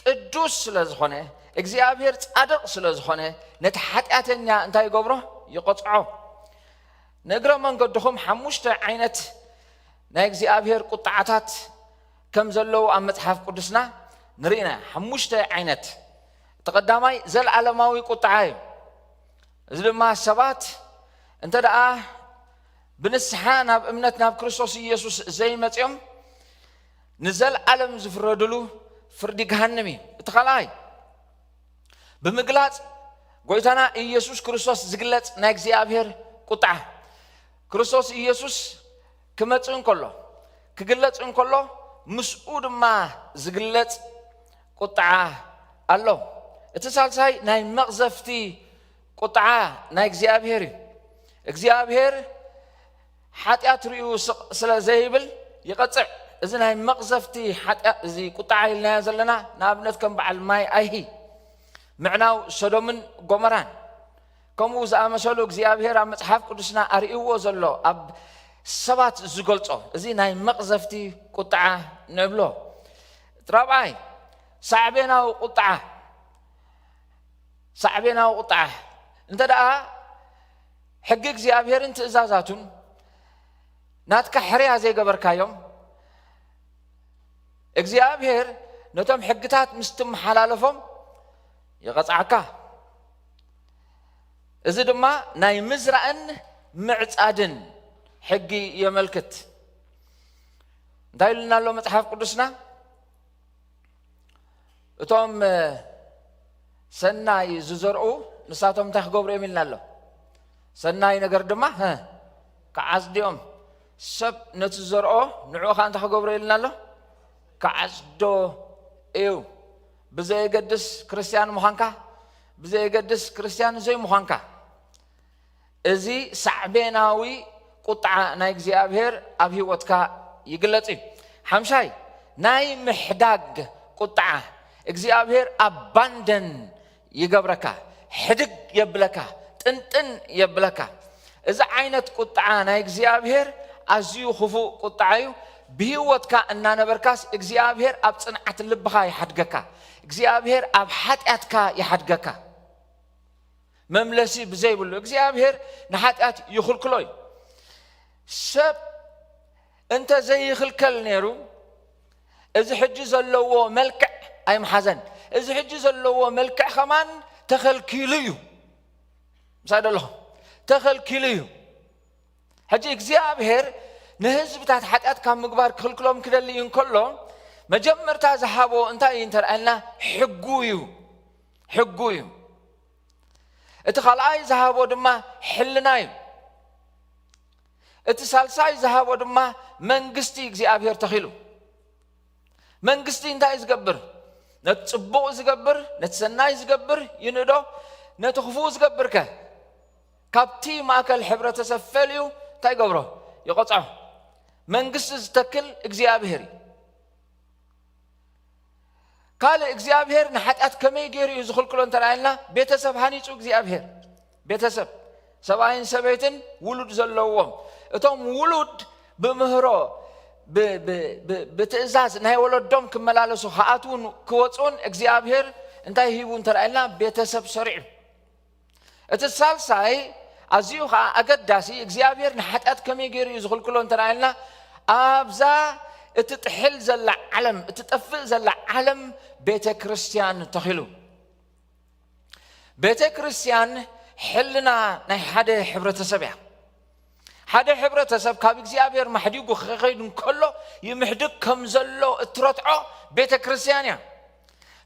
ቅዱስ ስለዝኾነ እግዚአብሔር ጻድቕ ስለዝኾነ ነቲ ሓጢአተኛ እንታይ ይገብሮ ይቆጽዖ ነግረ መንገድኹም 5 ዓይነት ናይ እግዚአብሔር ቁጥዓታት ከም ዘለው ኣብ መጽሓፍ ቅዱስና ንሪእና 5 ዓይነት ተቀዳማይ ዘለዓለማዊ ቁጥዓ እዩ እዚ ድማ ሰባት እንተ ደኣ ብንስሓ ናብ እምነት ናብ ክርስቶስ ኢየሱስ ዘይመጽኦም ንዘለዓለም ዝፍረድሉ ፍርዲ ገሃነም እዩ እቲ ካልኣይ ብምግላጽ ጎይታና ኢየሱስ ክርስቶስ ዝግለጽ ናይ እግዚአብሔር ቁጥዓ ክርስቶስ ኢየሱስ ክመጽእ እንከሎ ክግለጽ እንከሎ ምስኡ ድማ ዝግለጽ ቁጥዓ ኣሎ እቲ ሳልሳይ ናይ መቕዘፍቲ ቁጥዓ ናይ እግዚአብሔር እዩ እግዚአብሔር ሓጢአት ርእዩ ስለ ዘይብል ይቐጽዕ እዚ ናይ መቕዘፍቲ ሓጢአት እዚ ቁጥዓ ኢልና ዘለና ንኣብነት ከም በዓል ማይ ኣይሂ ምዕናው ሶዶምን ጎሞራን ከምኡ ዝኣመሰሉ እግዚአብሔር ኣብ መጽሓፍ ቅዱስና ኣርእይዎ ዘሎ ኣብ ሰባት ዝገልጾ እዚ ናይ መቕዘፍቲ ቁጥዓ ንብሎ ራብዓይ ሳዕቤናዊ ቁጥዓ እንተ ደኣ ሕጊ እግዚአብሔርን ትእዛዛቱን ናትካ ሕርያ ዘይገበርካዮም እግዚአብሔር ነቶም ሕግታት ምስትም ሓላለፎም ይቐጽዓካ እዚ ድማ ናይ ምዝራእን ምዕጻድን ሕጊ የመልክት እንታይ ኢሉና ኣሎ መጽሓፍ ቅዱስና እቶም ሰናይ ዝዘርኡ ንሳቶም እንታይ ክገብሩ እዮም ኢልና ኣሎ ሰናይ ነገር ድማ ከዓጽድዮም ሰብ ነቲ ዘርኦ ንዕኡ ኸ እንታይ ክገብሩ ኢልና ኣሎ ከዓጽዶ እዩ ብዘየገድስ ክርስቲያን ምዃንካ ብዘየገድስ ክርስቲያን ዘይምዃንካ እዚ ሳዕቤናዊ ቁጥዓ ናይ እግዚአብሔር ኣብ ህይወትካ ይግለጽ ሓምሻይ ናይ ምሕዳግ ቁጥዓ እግዚአብሔር አባንደን ይገብረካ ሕድግ የብለካ ጥንጥን የብለካ እዚ ዓይነት ቁጥዓ ናይ እግዚአብሔር ኣዝዩ ክፉእ ቁጥዓ እዩ ብህይወትካ እናነበርካስ እግዚአብሔር ኣብ ጽንዓት ልብኻ ይሓድገካ እግዚአብሔር ኣብ ሓጢአትካ ይሓድገካ መምለሲ ብዘይብሉ እግዚአብሔር ንሓጢአት ይኽልክሎ እዩ ሰብ እንተ ዘይኽልከል ነይሩ እዚ ሕጂ ዘለዎ መልክዕ ኣይምሓዘን እዚ ሕጂ ዘለዎ መልክዕ ኸማን ተኸልኪሉ እዩ ምሳድ ኣለኹ ተኸልኪሉ እዩ ሕጂ እግዚአብሔር ንህዝብታት ሓጢአት ካብ ምግባር ክኽልክሎም ክደሊ እንከሎ መጀመርታ ዝሃቦ እንታይ እንተርአልና ሕጉ እዩ ሕጉ እዩ እቲ ካልኣይ ዝሃቦ ድማ ሕልና እዩ እቲ ሳልሳይ ዝሃቦ ድማ መንግስቲ እግዚአብሔር ተኺሉ መንግስቲ እንታይ ዝገብር ነቲ ጽቡቕ ዝገብር ነቲ ሰናይ ዝገብር ይንዶ ነቲ ክፉእ ዝገብርከ ካብቲ ማእከል ሕብረተሰብ ፈልዩ እንታይ ገብሮ ይቆጽዖ መንግስቲ ዝተክል እግዚአብሔር እዩ ካልእ እግዚአብሔር ንሓጢአት ከመይ ገይሩ እዩ ዝኽልክሎ እንተራእየልና ቤተሰብ ሃኒጹ እግዚአብሔር ቤተሰብ ሰብኣይን ሰበይትን ውሉድ ዘለዎም እቶም ውሉድ ብምህሮ ብትእዛዝ ናይ ወለዶም ክመላለሱ ከኣትውን ክወጹን እግዚአብሔር እንታይ ሂቡ እንተራእየልና ቤተሰብ ሰሪዑ እቲ ሳልሳይ ኣዝዩ ከዓ ኣገዳሲ እግዚአብሔር ንሓጢአት ከመይ ገይሩ እዩ ዝኽልክሎ እንተራእየልና ኣብዛ እቲ ጥሕል ዘላ ዓለም እቲ ጠፍእ ዘላ ዓለም ቤተ ክርስቲያን ተኺሉ ቤተ ክርስቲያን ሕልና ናይ ሓደ ሕብረተሰብ እያ ሓደ ሕብረተሰብ ካብ እግዚአብሔር ማሕዲጉ ክኸይድ እንከሎ ይምሕድግ ከም ዘሎ እትረትዖ ቤተ ክርስቲያን እያ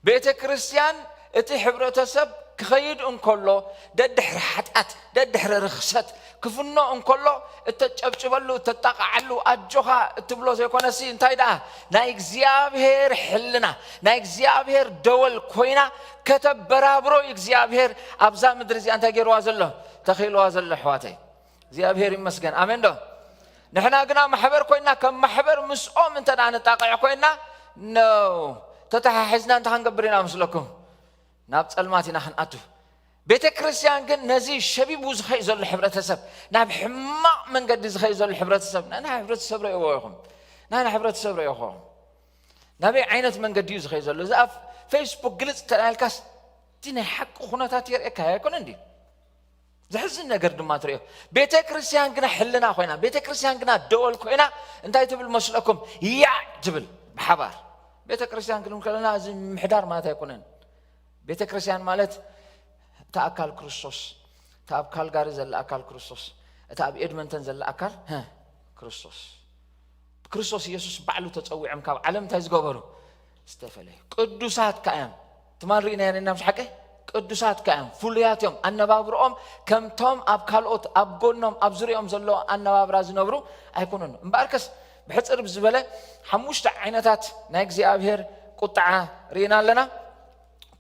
ቤተ ክርስቲያን እቲ ሕብረተሰብ ክኸይድ እንከሎ ደድሕሪ ሓጢአት ደድሕሪ ርኽሰት ክፍኖ እንከሎ እተጨብጭበሉ እተጣቃዓሉ ኣጆኻ እትብሎ ዘይኮነሲ እንታይ ደኣ ናይ እግዚአብሔር ሕልና ናይ እግዚአብሔር ደወል ኮይና ከተበራብሮ እግዚአብሔር ኣብዛ ምድሪ እዚኣ እንታይ ገይርዋ ዘሎ ተኺልዋ ዘሎ ኣሕዋተይ እግዚአብሔር ይመስገን ኣሜን ዶ ንሕና ግና ማሕበር ኮይና ከም ማሕበር ምስኦም እንተ ደኣ ንጣቕዕ ኮይና ኖ ተተሓሒዝና እንታይ ክንገብር ኢና ምስለኩም ናብ ጸልማት ኢና ክንኣቱ ቤተ ክርስቲያን ግን ነዚ ሸቢቡ ዝኸይ ዘሎ ሕብረተሰብ ናብ ሕማቕ መንገዲ ዝኸይ ዘሎ ሕብረተሰብ ናና ሕብረተሰብ ርኢዎ ኢኹም ናና ሕብረተሰብ ርኢኹም ናበይ ዓይነት መንገዲ እዩ ዝኸይ ዘሎ እዚ ኣብ ፌስቡክ ግልጽ ተናልካስ እቲ ናይ ሓቂ ኩነታት የርእየካ ኣይኮነ እንዲ ዝሕዝን ነገር ድማ ትርእዮ ቤተ ክርስቲያን ግና ሕልና ኮይና ቤተ ክርስቲያን ግና ደወል ኮይና እንታይ ትብል መስለኩም ያዕ ትብል ብሓባር ቤተ ክርስቲያን ክልም ከለና እዚ ምሕዳር ማለት ኣይኮነን ቤተ ክርስቲያን ማለት እቲ ኣካል ክርስቶስ እቲ ኣብ ካልጋሪ ዘላ ኣካል ክርስቶስ እቲ ኣብ ኤድመንተን ዘላ ኣካል ክርስቶስ ክርስቶስ ኢየሱስ ባዕሉ ተጸዊዖም ካብ ዓለም እንታይ ዝገበሩ ዝተፈለዩ ቅዱሳት ከኣዮም ትማን ርኢና ነና ምስ ሓቂ ቅዱሳት ከኣዮም ፍሉያት እዮም ኣነባብሮኦም ከምቶም ኣብ ካልኦት ኣብ ጎኖም ኣብ ዙርዮም ዘሎ ኣነባብራ ዝነብሩ ኣይኮኑን እምበኣርከስ ብሕፅር ብዝበለ 5 ዓይነታት ናይ እግዚአብሔር ቁጥዓ ርኢና ኣለና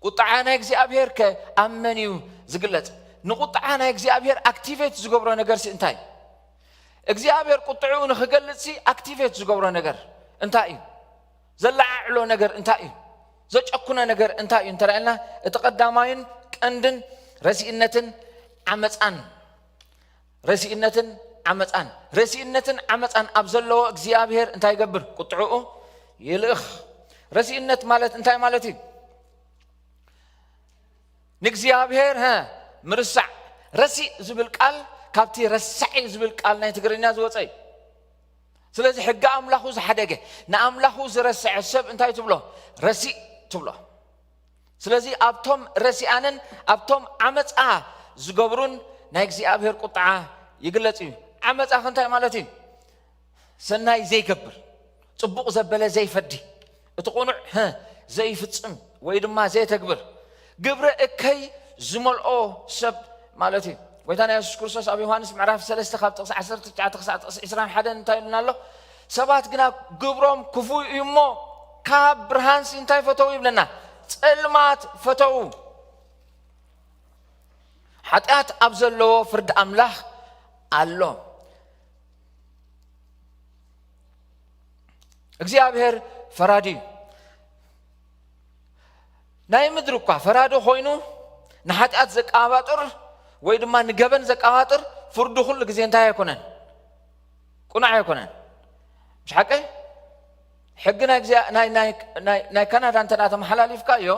ቁጥዓ ናይ እግዚአብሔር ከኣመን እዩ ዝግለጽ ንቁጥዓ ናይ እግዚአብሔር ኣክቲቬት ዝገብሮ ነገር ሲ እንታይ እግዚአብሔር ቁጥዑ ንኽገልጽ ኣክቲቬት ዝገብሮ ነገር እንታይ እዩ ዘላዓዕሎ ነገር እንታይ እዩ ዘጨኩነ ነገር እንታይ እዩ እንተራእየልና እቲ ቀዳማይን ቀንድን ረሲእነትን ዓመፃን ረሲእነትን ዓመፃን ኣብ ዘለዎ እግዚአብሔር እንታይ ይገብር ቁጥዑኡ ይልእኽ ረሲእነት ማለት እንታይ ማለት እዩ ንእግዚአብሔር ምርሳዕ ረሲእ ዝብል ቃል ካብቲ ረሳዒ ዝብል ቃል ናይ ትግርኛ ዝወፀይ ስለዚህ ሕጋ ኣምላኹ ዝሓደገ ንኣምላኹ ዝረስዕ ሰብ እንታይ ትብሎ ረሲእ ትብሎ ስለዚህ ኣብቶም ረሲኣንን ኣብቶም ዓመፃ ዝገብሩን ናይ እግዚአብሔር ቁጣ ይግለጽ እዩ ዓመፃ እንታይ ማለት እዩ ሰናይ ዘይገብር ጽቡቕ ዘበለ ዘይፈዲ እቲ ቁኑዕ ዘይፍጽም ወይ ድማ ዘይተግብር ግብረ እከይ ዝመልኦ ሰብ ማለት እዩ ወይታና ኢየሱስ ክርስቶስ ኣብ ዮሐንስ ምዕራፍ 3 ካብ ጥቕስ 19 ክሳብ ጥቕስ 21 እንታይ ኢሉና ኣሎ ሰባት ግና ግብሮም ክፉይ እዩ እሞ ካብ ብርሃንሲ እንታይ ፈተው ይብለና ጽልማት ፈተው ኃጢአት ኣብ ዘለዎ ፍርድ ኣምላኽ ኣሎ እግዚአብሔር ፈራዲ ናይ ምድር እኳ ፈራዲ ኮይኑ ንኃጢአት ዘቃባጥር ወይ ድማ ንገበን ዘቃባጥር ፍርዱ ኩሉ ግዜ እንታይ ኣይኮነን ቁኑዕ ኣይኮነን مش حقي حقنا ናይ ካናዳ እንተና ተመሓላሊፍካ እዮ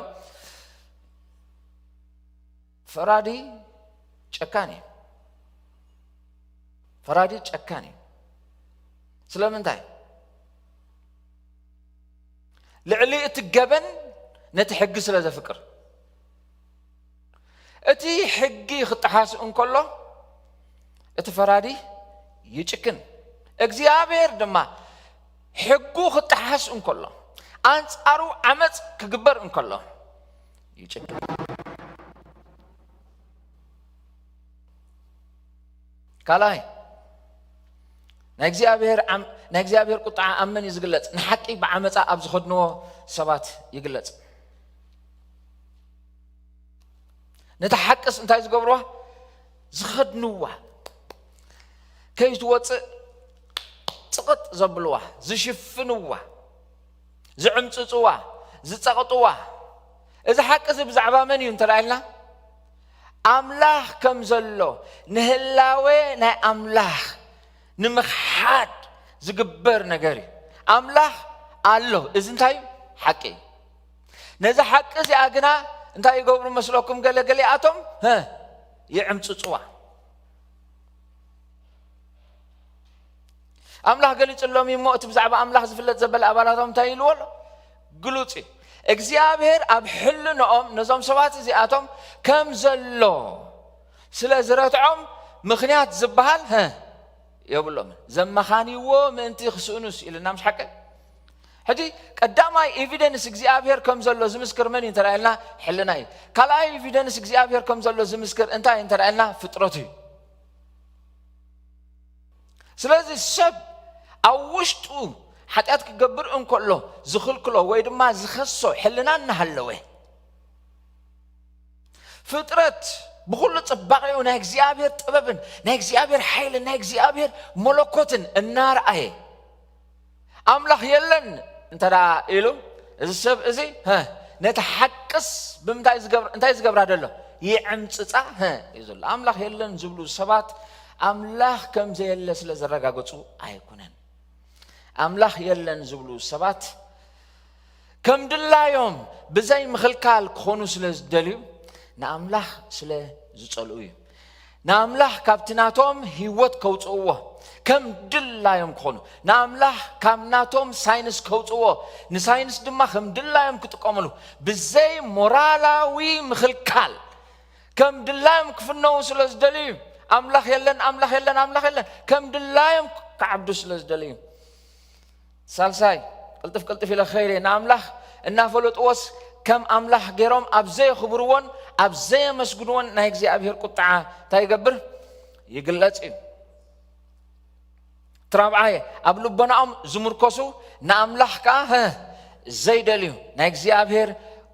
ፈራዲ ጨካኔ ስለምንታይ ልዕሊ እቲ ገበን ነቲ ሕጊ ስለ ዘፍቅር እቲ ሕጊ ክጥሓስ እንከሎ እቲ ፈራዲ ይጭክን እግዚአብሔር ድማ ሕጉ ክጥሓስ እንከሎ አንጻሩ ዓመፅ ክግበር እንከሎ ይጭክን ካላይ ናይ እግዚአብሔር ቁጣ ኣመን ይዝግለጽ ንሓቂ ብዓመፃ ኣብ ዝኸድንዎ ሰባት ይግለጽ ነታ ሓቅስ እንታይ ዝገብርዋ ዝኸድንዋ ከይትወፅእ ጽቅጥ ዘብልዋ ዝሽፍንዋ ዝዕምጽጽዋ ዝጸቅጥዋ እዚ ሓቅስ ብዛዕባ መን እዩ እንተላኢልና ኣምላኽ ከም ዘሎ ንህላዌ ናይ ኣምላኽ ንምኽሓድ ዝግበር ነገር እዩ ኣምላኽ ኣሎ እዚ እንታይ ሓቂ ነዚ ሓቂ እዚኣ ግና እንታይ ይገብሩ መስለኩም ገለገሊኣቶም ይዕምጽጽዋ ኣምላኽ ገሊጽሎም እሞ እቲ ብዛዕባ ኣምላኽ ዝፍለጥ ዘበለ ኣባላቶም እንታይ ኢልዎ ግሉጽ እግዚአብሔር ኣብ ሕልነኦም ነዞም ሰባት እዚኣቶም ከም ዘሎ ስለ ዝረትዖም ምኽንያት ዝበሃል የብሎም ዘመኻኒዎ ምእንቲ ክስኡኑስ ኢልና ምሽ ሓቂ ሕጂ ቀዳማይ ኤቪደንስ እግዚአብሔር ከም ዘሎ ዝምስክር መን እዩ እንተራእልና ሕልና እዩ ካልኣይ ኤቪደንስ እግዚአብሔር ከም ዘሎ ዝምስክር እንታይ እንተራእልና ፍጥረት እዩ ስለዚህ ሰብ ኣብ ውሽጡ ኃጢአት ክገብር እንከሎ ዝኽልክሎ ወይ ድማ ዝኸሶ ሕልና እናሃለወ ፍጥረት ብኩሉ ጽባቐኡ ናይ እግዚአብሔር ጥበብን ናይ እግዚአብሔር ሓይልን ናይ እግዚአብሔር መለኮትን እናርአየ ኣምላኽ የለን እንተዳ ኢሉ እዚ ሰብ እዚ ነቲ ሓቅስ እንታይ ዝገብራ ደሎ ይዕምጽጻ እዩ ዘሎ ኣምላኽ የለን ዝብሉ ሰባት ኣምላኽ ከም ዘየለ ስለ ዘረጋገጹ ኣይኮነን ኣምላኽ የለን ዝብሉ ሰባት ከም ድላዮም ብዘይ ምኽልካል ክኾኑ ስለ ዝደልዩ ንኣምላኽ ስለ ዝጸልኡ እዩ ንኣምላኽ ካብቲ ናቶም ህይወት ከውፅእዎ ከም ድላዮም ክኾኑ ንኣምላኽ ካብ ናቶም ሳይንስ ከውፅእዎ ንሳይንስ ድማ ከም ድላዮም ክጥቀመሉ ብዘይ ሞራላዊ ምኽልካል ከም ድላዮም ክፍነው ስለ ዝደልዩ ኣምላኽ የለን ከም ድላዮም ክዓብዱ ስለ ዝደልዩ ሳልሳይ ቅልጥፍ ኢለ ኸይረ ንኣምላኽ እናፈለጥዎስ ከም ኣምላኽ ገይሮም ኣብ ዘይኽብርዎን ኣብ ዘየመስግንዎን ናይ እግዚአብሔር ቁጣ እንታይ ይገብር ይግለጽ እዩ ትራብዓየ ኣብ ልቦናኦም ዝምርከሱ ንኣምላኽ ከዓ ዘይደልዩ ናይ እግዚአብሔር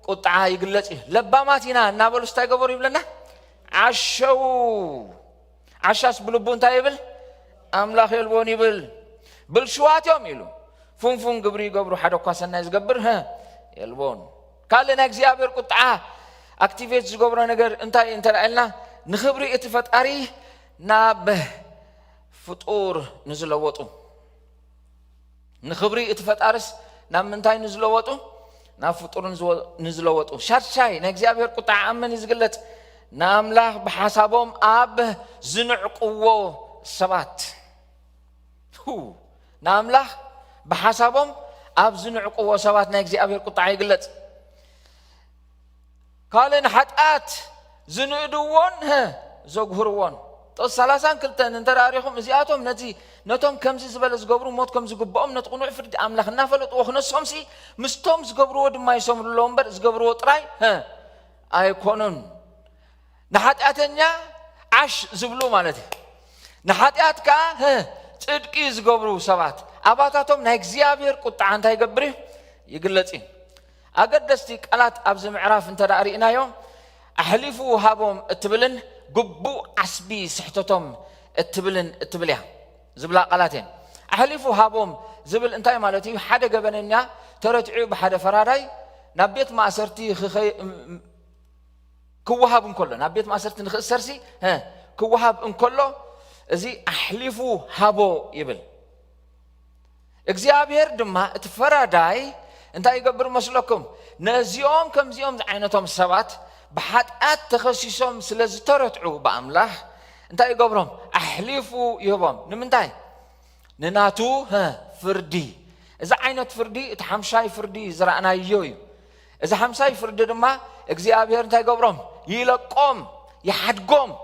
ቁጣ ይግለጽ እዩ ለባማት ኢና እናበሉ እንታይ ገበሩ ይብለና ዓሸው ዓሻስ ብልቡ እንታይ ይብል ኣምላኽ የልቦን ይብል ብልሽዋትዮም ኢሉ ፉንፉን ግብሪ ይገብሩ ሓደ እኳ ሰናይ ዝገብር የልቦን ካልእ ናይ እግዚአብሔር ቁጣ ኣክቲቬት ዝገብሮ ነገር እንታይ እንተራእልና ንኽብሪ እቲ ፈጣሪ ናብ ፍጡር ንዝለወጡ ንኽብሪ እቲ ፈጣሪስ ናብ ምንታይ ንዝለወጡ ናብ ፍጡር ንዝለወጡ ሻርሻይ ናይ እግዚአብሔር ቁጣ ኣመን ይዝግለጽ ناملاخ بحسابهم أب زنعقوه سبات ناملاخ بحسابهم أب زنعقوه سبات نايكزي أبير قطع يقلت قالن حتات زنعدوون زغهروون تو سلاسان كلتن انتراريهم ازياتهم نتوم كمزي زبل زغبرو موت كمزي غبኦም نتقنو فرد املاخنا فلط وخنصهم سي مستوم زغبرو دما يسمر لومبر زغبرو طراي ايكونن نحاتاتنيا عش زبلو مالتي نحاتاتكا صدقي زغبرو سبات اباتاتهم نا እግዚአብሔር ቁጣ አንተ ይገብር ይግለጽ አገደስቲ ቃላት አብዝ ምዕራፍ እንተዳሪናዮም አህሊፉ ሃቦም እትብልን قبو عسبي سحتتهم اتبليا زبلا قالاتين احلفوا هابوم زبل انتاي مالتي حدا جبننيا ترتعوا بحدا فراداي نبيت ما اسرتي كوهاب كله نبيت ما اسرتي نخسرسي كوهاب كله ازي احلفوا هابو يبل እግዚአብሔር ድማ اتفراداي انتاي يقبر مسلكم نزيوم كم زيوم عينتهم سبات بحاتات تخصيصهم سلازترتعوا بأملاح انتاي قبرهم احلفوا يبهم نمنتاي نناتو فردي اذا عينت فردي اتحمشاي فردي زرعنا يوي اذا حمشاي فردي دما እግዚአብሔር انتاي قبرهم يلقوم يحدقوم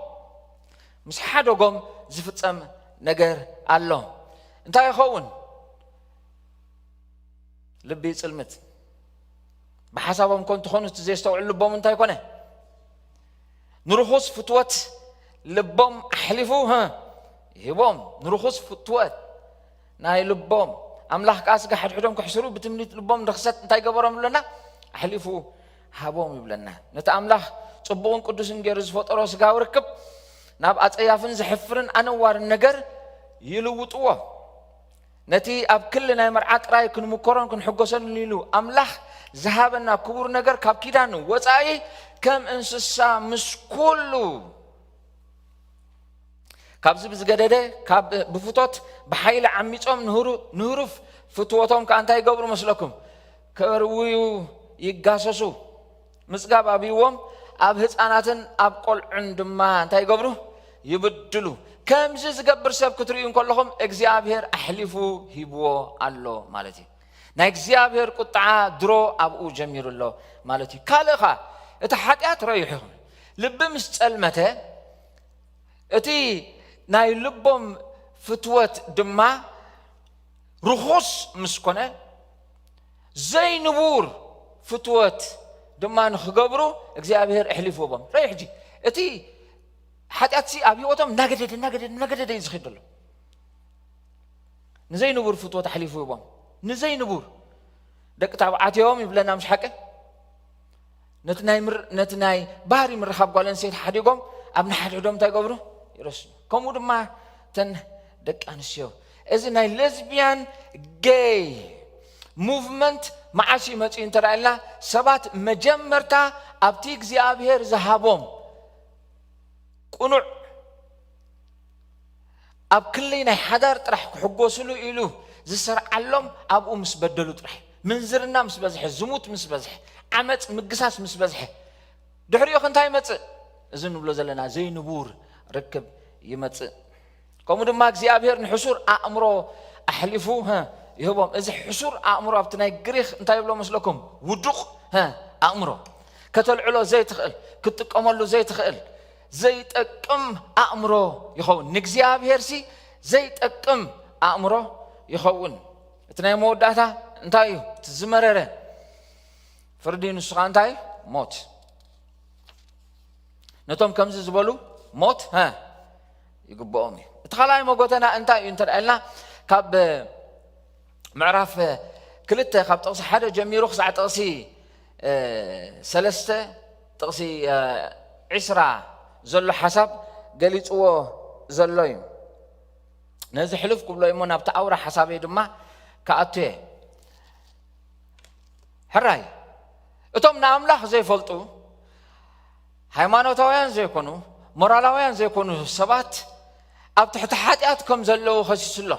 مش حدقوم زفتم نجر الله انتاي يخون لبي صلمت بحسابهم كنت خونت زي استوعب لبهم انتاي كونه نرخص فتوات لبهم احلفوا يبوم نرخص فتوات ناي لبهم املاح قاسق حدحدهم كحسروا بتمنيت لبهم رخصت انتاي قبرهم لنا احلفوا هابهم يبلنا نتا املاح صبون قدوسن غيرز فطرو سغاو ركب ناب اصيافن زحفرن انوار النجر يلوطوا نتي اب كلنا مرعى قراي كن مكرون كن حقوسن ليلو املاح ذهبنا كبر نجر كاب كيدانو وصاي كم انسسا مش كله كابز بزغدده كاب بفوتوت بحيل عميصوم نهرف فتوتهم كانتا يغبروا مسلكم كرويو يغاسسو مسغاب ابيوم اب هصاناتن اب قلعن دما انتا يغبروا يبدلوا كمز زغبر سب كتريون كلهم እግዚአብሔር احلفوا هيبو الله مالتي نا እግዚአብሔር ቁጣ ድሮ አብኡ ጀሚሩሎ ማለቲ ካልኻ እቲ ሓጢያት ረይሕኹም ልብ ምስ ጸልመተ እቲ ናይ ልቦም ፍትወት ድማ ርኹስ ምስ ኮነ ዘይንቡር ፍትወት ድማ ንኽገብሩ እግዚአብሔር እሕሊፎም ረይሕ ጂ እቲ ሓጢያት ሲ ኣብ ህይወቶም ናገደደ ዝኸደሉ ንዘይንቡር ፍትወት እሕሊፎም نزينبور دك تابعاتهم يبلنا مش حكي نتناي باري من رخاب قالن سيد حديقهم ابن حدهم تايقبرو يرسل كم ودما تن دك انسيو اذا ناي ليزبيان جاي موفمنت معاشي متين ترى سبات مجمرتا ابتي እግዚአብሔር زهابهم قنوع اب كلنا حدار طرح حقوسلو يلو زسرع علم ابو مس بدلو طرح منزرنا مس بزح زموت مس بزح عمت مقساس مس بزح دحريو خنتاي مص اذن بلو زلنا زي نبور ركب يمص كومو دما እግዚአብሔር نحسور امرو احلفوها يهبهم اذا حسور امرو ابتناي غريخ انتاي بلو مسلكم ودق امرو كتلعلو زي تخل كتقملو زي تخل زي تقم امرو يخون እግዚአብሔር سي زي تقم امرو يخون اتناي موداتا انتاي تزمرره فردين سخانتاي موت نتوم كمز زبلو موت يقبؤمي اتخلاي موغوتنا انتاي انترالنا كاب معرف كلته كاب تقصي حدا جميرو خصع تقصي سلسته تقصي عسرة زلو حسب قليصو زلوي نزي حلف قبلو يمونا بتاورا حسابي دما كأتي حراي اتوم ناملاح زي فلطو ሃይማኖታውያን ዘይኮኑ ሞራላውያን ዘይኮኑ ሰባት ኣብ ትሕቲ ሓጢኣትኩም ዘለዉ ኸሲስሎ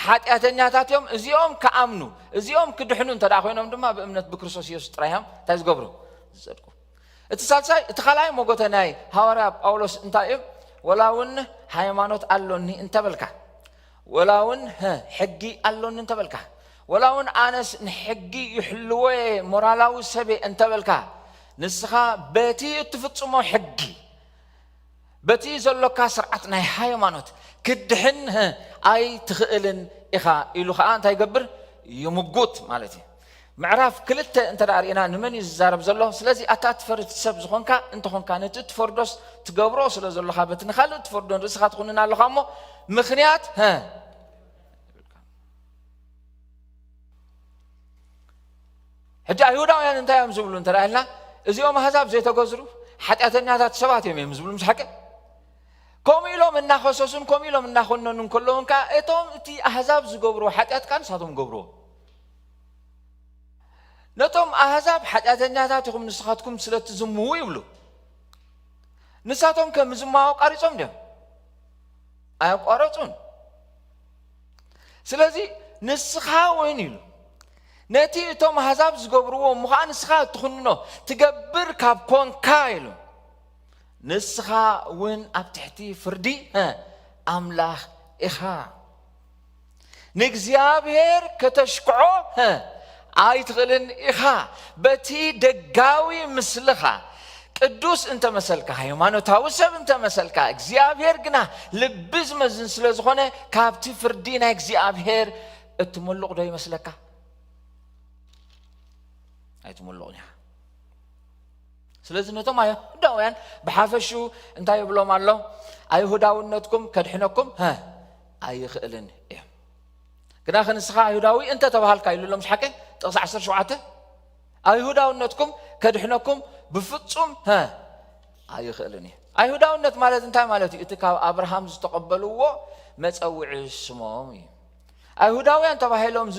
ሓጢኣተኛታት እዮም እዚኦም ከኣምኑ እዚኦም ክድሕኑ እንተዳ ኮይኖም ድማ ብእምነት ብክርስቶስ ኢየሱስ ጥራይም እንታይ ዝገብሩ ዝጸድቁ እትሳልሳይ እትኻላይ ሞጎተናይ ሐዋርያ ጳውሎስ እንታይ ወላውን ሃይማኖት አሎኒ እንተበልካ ወላውን ሕጊ አሎኒ እንተበልካ ወላውን አነስ ንሕጊ ይሕልወ ሞራላዊ ሰበ እንተበልካ ንስኻ በቲ እትፍጽሞ ሕጊ በቲ ዘለካ ስርዓት ናይ ሃይማኖት ክድሕን አይ ትኽእልን ኢኻ ኢሉ ከዓ እንታይ ይገብር ይምጉት ማለት እዩ ምዕራፍ ክልተ እንተ ዳርኢና ንመን ይዛረብ ዘሎ ስለዚ ኣታት ፈርድ ሰብ ዝኾንካ እንተኾንካ ነቲ ትፈርዶስ ትገብሮ ስለ ዘለኻ በቲ ንኻልእ ትፈርዶን ርእስኻ ትኹንን ኣለኻ እሞ ምኽንያት ሕጂ ኣይሁዳውያን እንታይ እዮም ዝብሉ እንተ ዳኢልና እዚኦም ኣሕዛብ ዘይተገዝሩ ሓጢአተኛታት ሰባት እዮም ዝብሉ ምስ ሓቂ ከምኡ ኢሎም እናኸሰሱን ከምኡ ኢሎም እናኾነኑን ከለውን ከዓ እቶም እቲ ኣሕዛብ ዝገብሮ ሓጢአት ከዓ ንሳቶም ገብርዎ ነቶም ኣሕዛብ ሓጢአተኛታት ኢኹም ንስኻትኩም ስለትዝምዉ ይብሉ ንሳቶም ከም ዝማዎ ቃሪጾም ድዮም ኣያቋረጹን ስለዚ ንስኻ ወይን ኢሉ ነቲ እቶም ኣሕዛብ ዝገብርዎ እሞ ከዓ ንስኻ እትኹንኖ ትገብር ካብ ኮንካ ኢሉ ንስኻ እውን ኣብ ትሕቲ ፍርዲ ኣምላኽ ኢኻ ንእግዚአብሔር ከተሽክዖ ኣይትኽእልን ኢኻ በቲ ደጋዊ ምስልኻ ቅዱስ እንተመሰልካ ሃይማኖታዊ ሰብ እንተመሰልካ እግዚአብሔር ግና ልቢ ዝመዝን ስለ ዝኾነ ካብቲ ፍርዲ ናይ እግዚአብሔር እትምልቕ ዶ ይመስለካ ኣይትምልቕን ኢኻ ስለዚ ነቶም ኣይሁዳውያን ብሓፈሹ እንታይ ይብሎም ኣሎ ኣይሁዳውነትኩም ከድሕነኩም ኣይኽእልን እዮም ግና ንስኻ ኣይሁዳዊ እንተ ተባሃልካ ኢሉሎም ዝሓቀ ጥቕሲ 17 ኣይሁዳውነትኩም ከድሕነኩም ብፍጹም ኣይኽእልን እዩ ኣይሁዳውነት ማለት እንታይ ማለት እዩ እቲ ካብ አብርሃም ዝተቐበልዎ መፀውዒ ስሞም እዩ ኣይሁዳውያን ተባሂሎም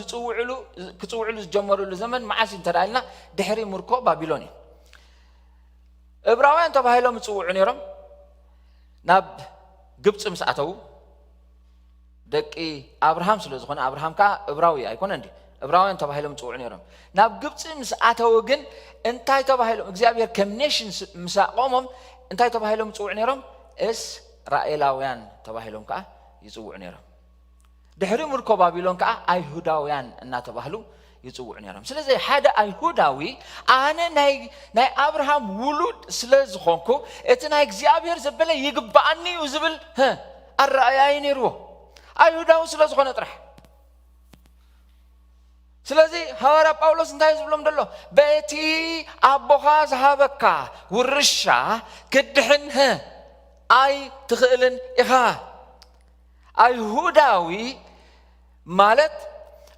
ክፅውዕሉ ዝጀመሩሉ ዘመን መዓስ እንተ ዳኢልና ድሕሪ ምርኮ ባቢሎን እዩ ዕብራውያን ተባሂሎም ይፅውዑ ነይሮም ናብ ግብፅ ምስ ኣተው ደቂ አብርሃም ስለ ዝኾነ አብርሃም ከዓ ዕብራዊ ኣይኮነ እንዲ ዕብራውያን ተባሂሎም ይፅውዑ ነይሮም ናብ ግብፅ ምስ ኣተው ግን እንታይ ተባሂሎም እግዚአብሔር ከም ኔሽን ምስ ኣቆሞም እንታይ ተባሂሎም ይፅውዑ ነይሮም እስራኤላውያን ተባሂሎም ከዓ ይፅውዑ ነይሮም ድሕሪ ምርኮ ባቢሎን ከዓ ኣይሁዳውያን እናተባህሉ ይፅውዑ ነይሮም ስለዚ ሓደ ኣይሁዳዊ ኣነ ናይ አብርሃም ውሉድ ስለ ዝኾንኩ እቲ ናይ እግዚአብሔር ዘበለ ይግባአኒ እዩ ዝብል ኣረኣያይ ነይርዎ ኣይሁዳዊ ስለ ዝኾነ ጥራሕ ስለዚ ሐዋርያ ጳውሎስ እንታይ ዝብሎም ደሎ በቲ ኣቦኻ ዝሃበካ ውርሻ ክድሕን ኣይ ትኽእልን ኢኻ ኣይሁዳዊ ማለት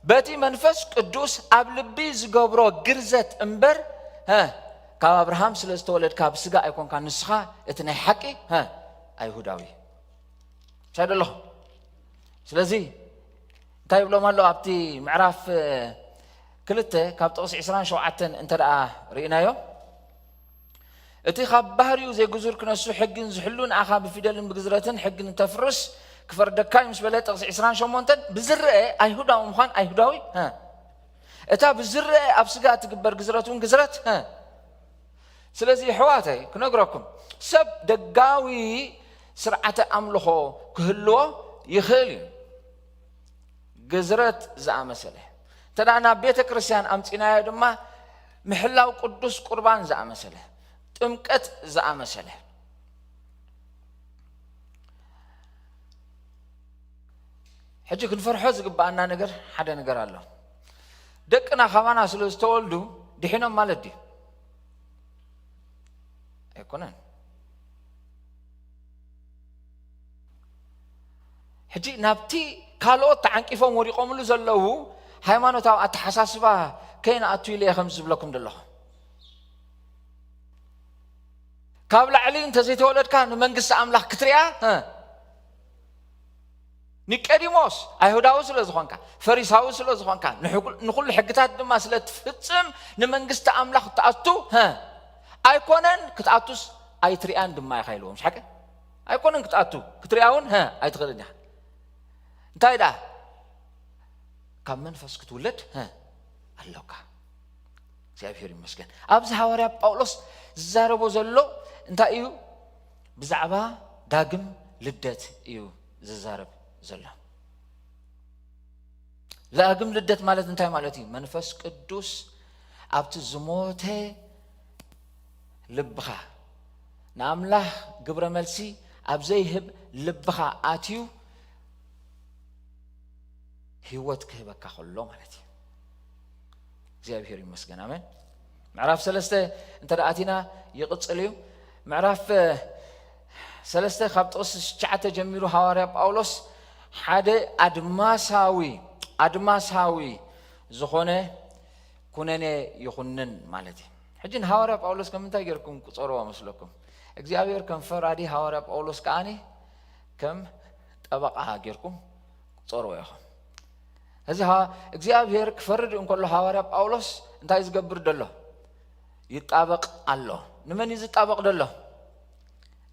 በቲ መንፈስ ቅዱስ ኣብ ልቢ ዝገብሮ ግርዘት እምበር ካብ አብርሃም ስለ ዝተወለድካ ብስጋ ኣይኮንካ ንስኻ እቲ ናይ ሓቂ ኣይሁዳዊ ሻደለኹ ስለዚ እንታይ ይብሎም ኣሎ ኣብቲ ምዕራፍ ክልተ ካብ ጥቕሲ 27 እንተ ደኣ ርኢናዮ እቲ ካብ ባህሪኡ ዘይግዙር ክነሱ ሕግን ዝሕሉ ንኣኻ ብፊደልን ብግዝረትን ሕግን እንተፍርስ ክፈርደካ ምስ በለ ጥቕሲ 28 ብዝርአ ኣይሁዳዊ ምዃን ኣይሁዳዊ እታ ብዝርአ ኣብ ስጋ ትግበር ግዝረት እውን ግዝረት ስለዚ ሕዋተይ ክነግረኩም ሰብ ደጋዊ ስርዓተ ኣምልኾ ክህልዎ ይኽእል እዩ ግዝረት ዝኣመሰለ እንተ ደኣ ናብ ቤተ ክርስቲያን ኣምፂናዮ ድማ ምሕላው ቅዱስ ቁርባን ዝኣመሰለ ጥምቀት ዝኣመሰለ ሕጂ ክንፈርሖ ዝግባአና ነገር ሓደ ነገር ኣሎ ደቅና ኻባና ስለ ዝተወልዱ ድሒኖም ማለት ድዩ ኣይኮነን ሕጂ ናብቲ ካልኦት ተዓንቂፎም ወሪቆምሉ ዘለዉ ሃይማኖታዊ ኣተሓሳስባ ከይንኣቱ ኢለ ከም ዝብለኩም ደለኹ ካብ ላዕሊ እንተዘይተወለድካ ንመንግስቲ ኣምላኽ ክትሪኣ ኒቆዲሞስ ኣይሁዳዊ ስለ ዝኾንካ ፈሪሳዊ ስለ ዝኾንካ ንኹሉ ሕግታት ድማ ስለ ትፍጽም ንመንግስቲ ኣምላኽ ክትኣቱ ኣይኮነን ክትኣቱስ ኣይትሪኣን ድማ ኢኻ ኢልዎም ሓቂ ኣይኮነን ክትኣቱ ክትሪኣ እውን ኣይትኽእልን ኢኻ እንታይ ዳ ካብ መንፈስ ክትውለድ ኣለውካ እግዚአብሔር ይመስገን ኣብዚ ሐዋርያ ጳውሎስ ዝዛረቦ ዘሎ እንታይ እዩ ብዛዕባ ዳግም ልደት እዩ ዝዛረብ ዘሎ ዳግም ልደት ማለት እንታይ ማለት እዩ መንፈስ ቅዱስ ኣብቲ ዝሞተ ልብኻ ንኣምላኽ ግብረ መልሲ ኣብ ዘይህብ ልብኻ ኣትዩ ህይወት ክህበካ ከሎ ማለት እዩ እግዚአብሔር ይመስገን አሜን ምዕራፍ 3 እንተ ደኣቲና ይቕጽል እዩ ምዕራፍ 3 ካብ ጥቕስ 9 ጀሚሩ ሐዋርያ ጳውሎስ ሓደ ኣድማሳዊ ዝኾነ ኩነኔ ይኹንን ማለት እዩ ሕጂ ሐዋርያ ጳውሎስ ከምንታይ ጌርኩም ቁጽርዎ መስለኩም እግዚአብሔር ከም ፈራዲ ሐዋርያ ጳውሎስ ከኣኒ ከም ጠበቃ ጌርኩም ቁጽርዎ ኢኹም እዚ እግዚአብሔር ክፈርድ እንከሎ ሐዋርያ ጳውሎስ እንታይ ዝገብር ደሎ ይጣበቅ ኣሎ ንመን ይዝጣበቅ ደሎ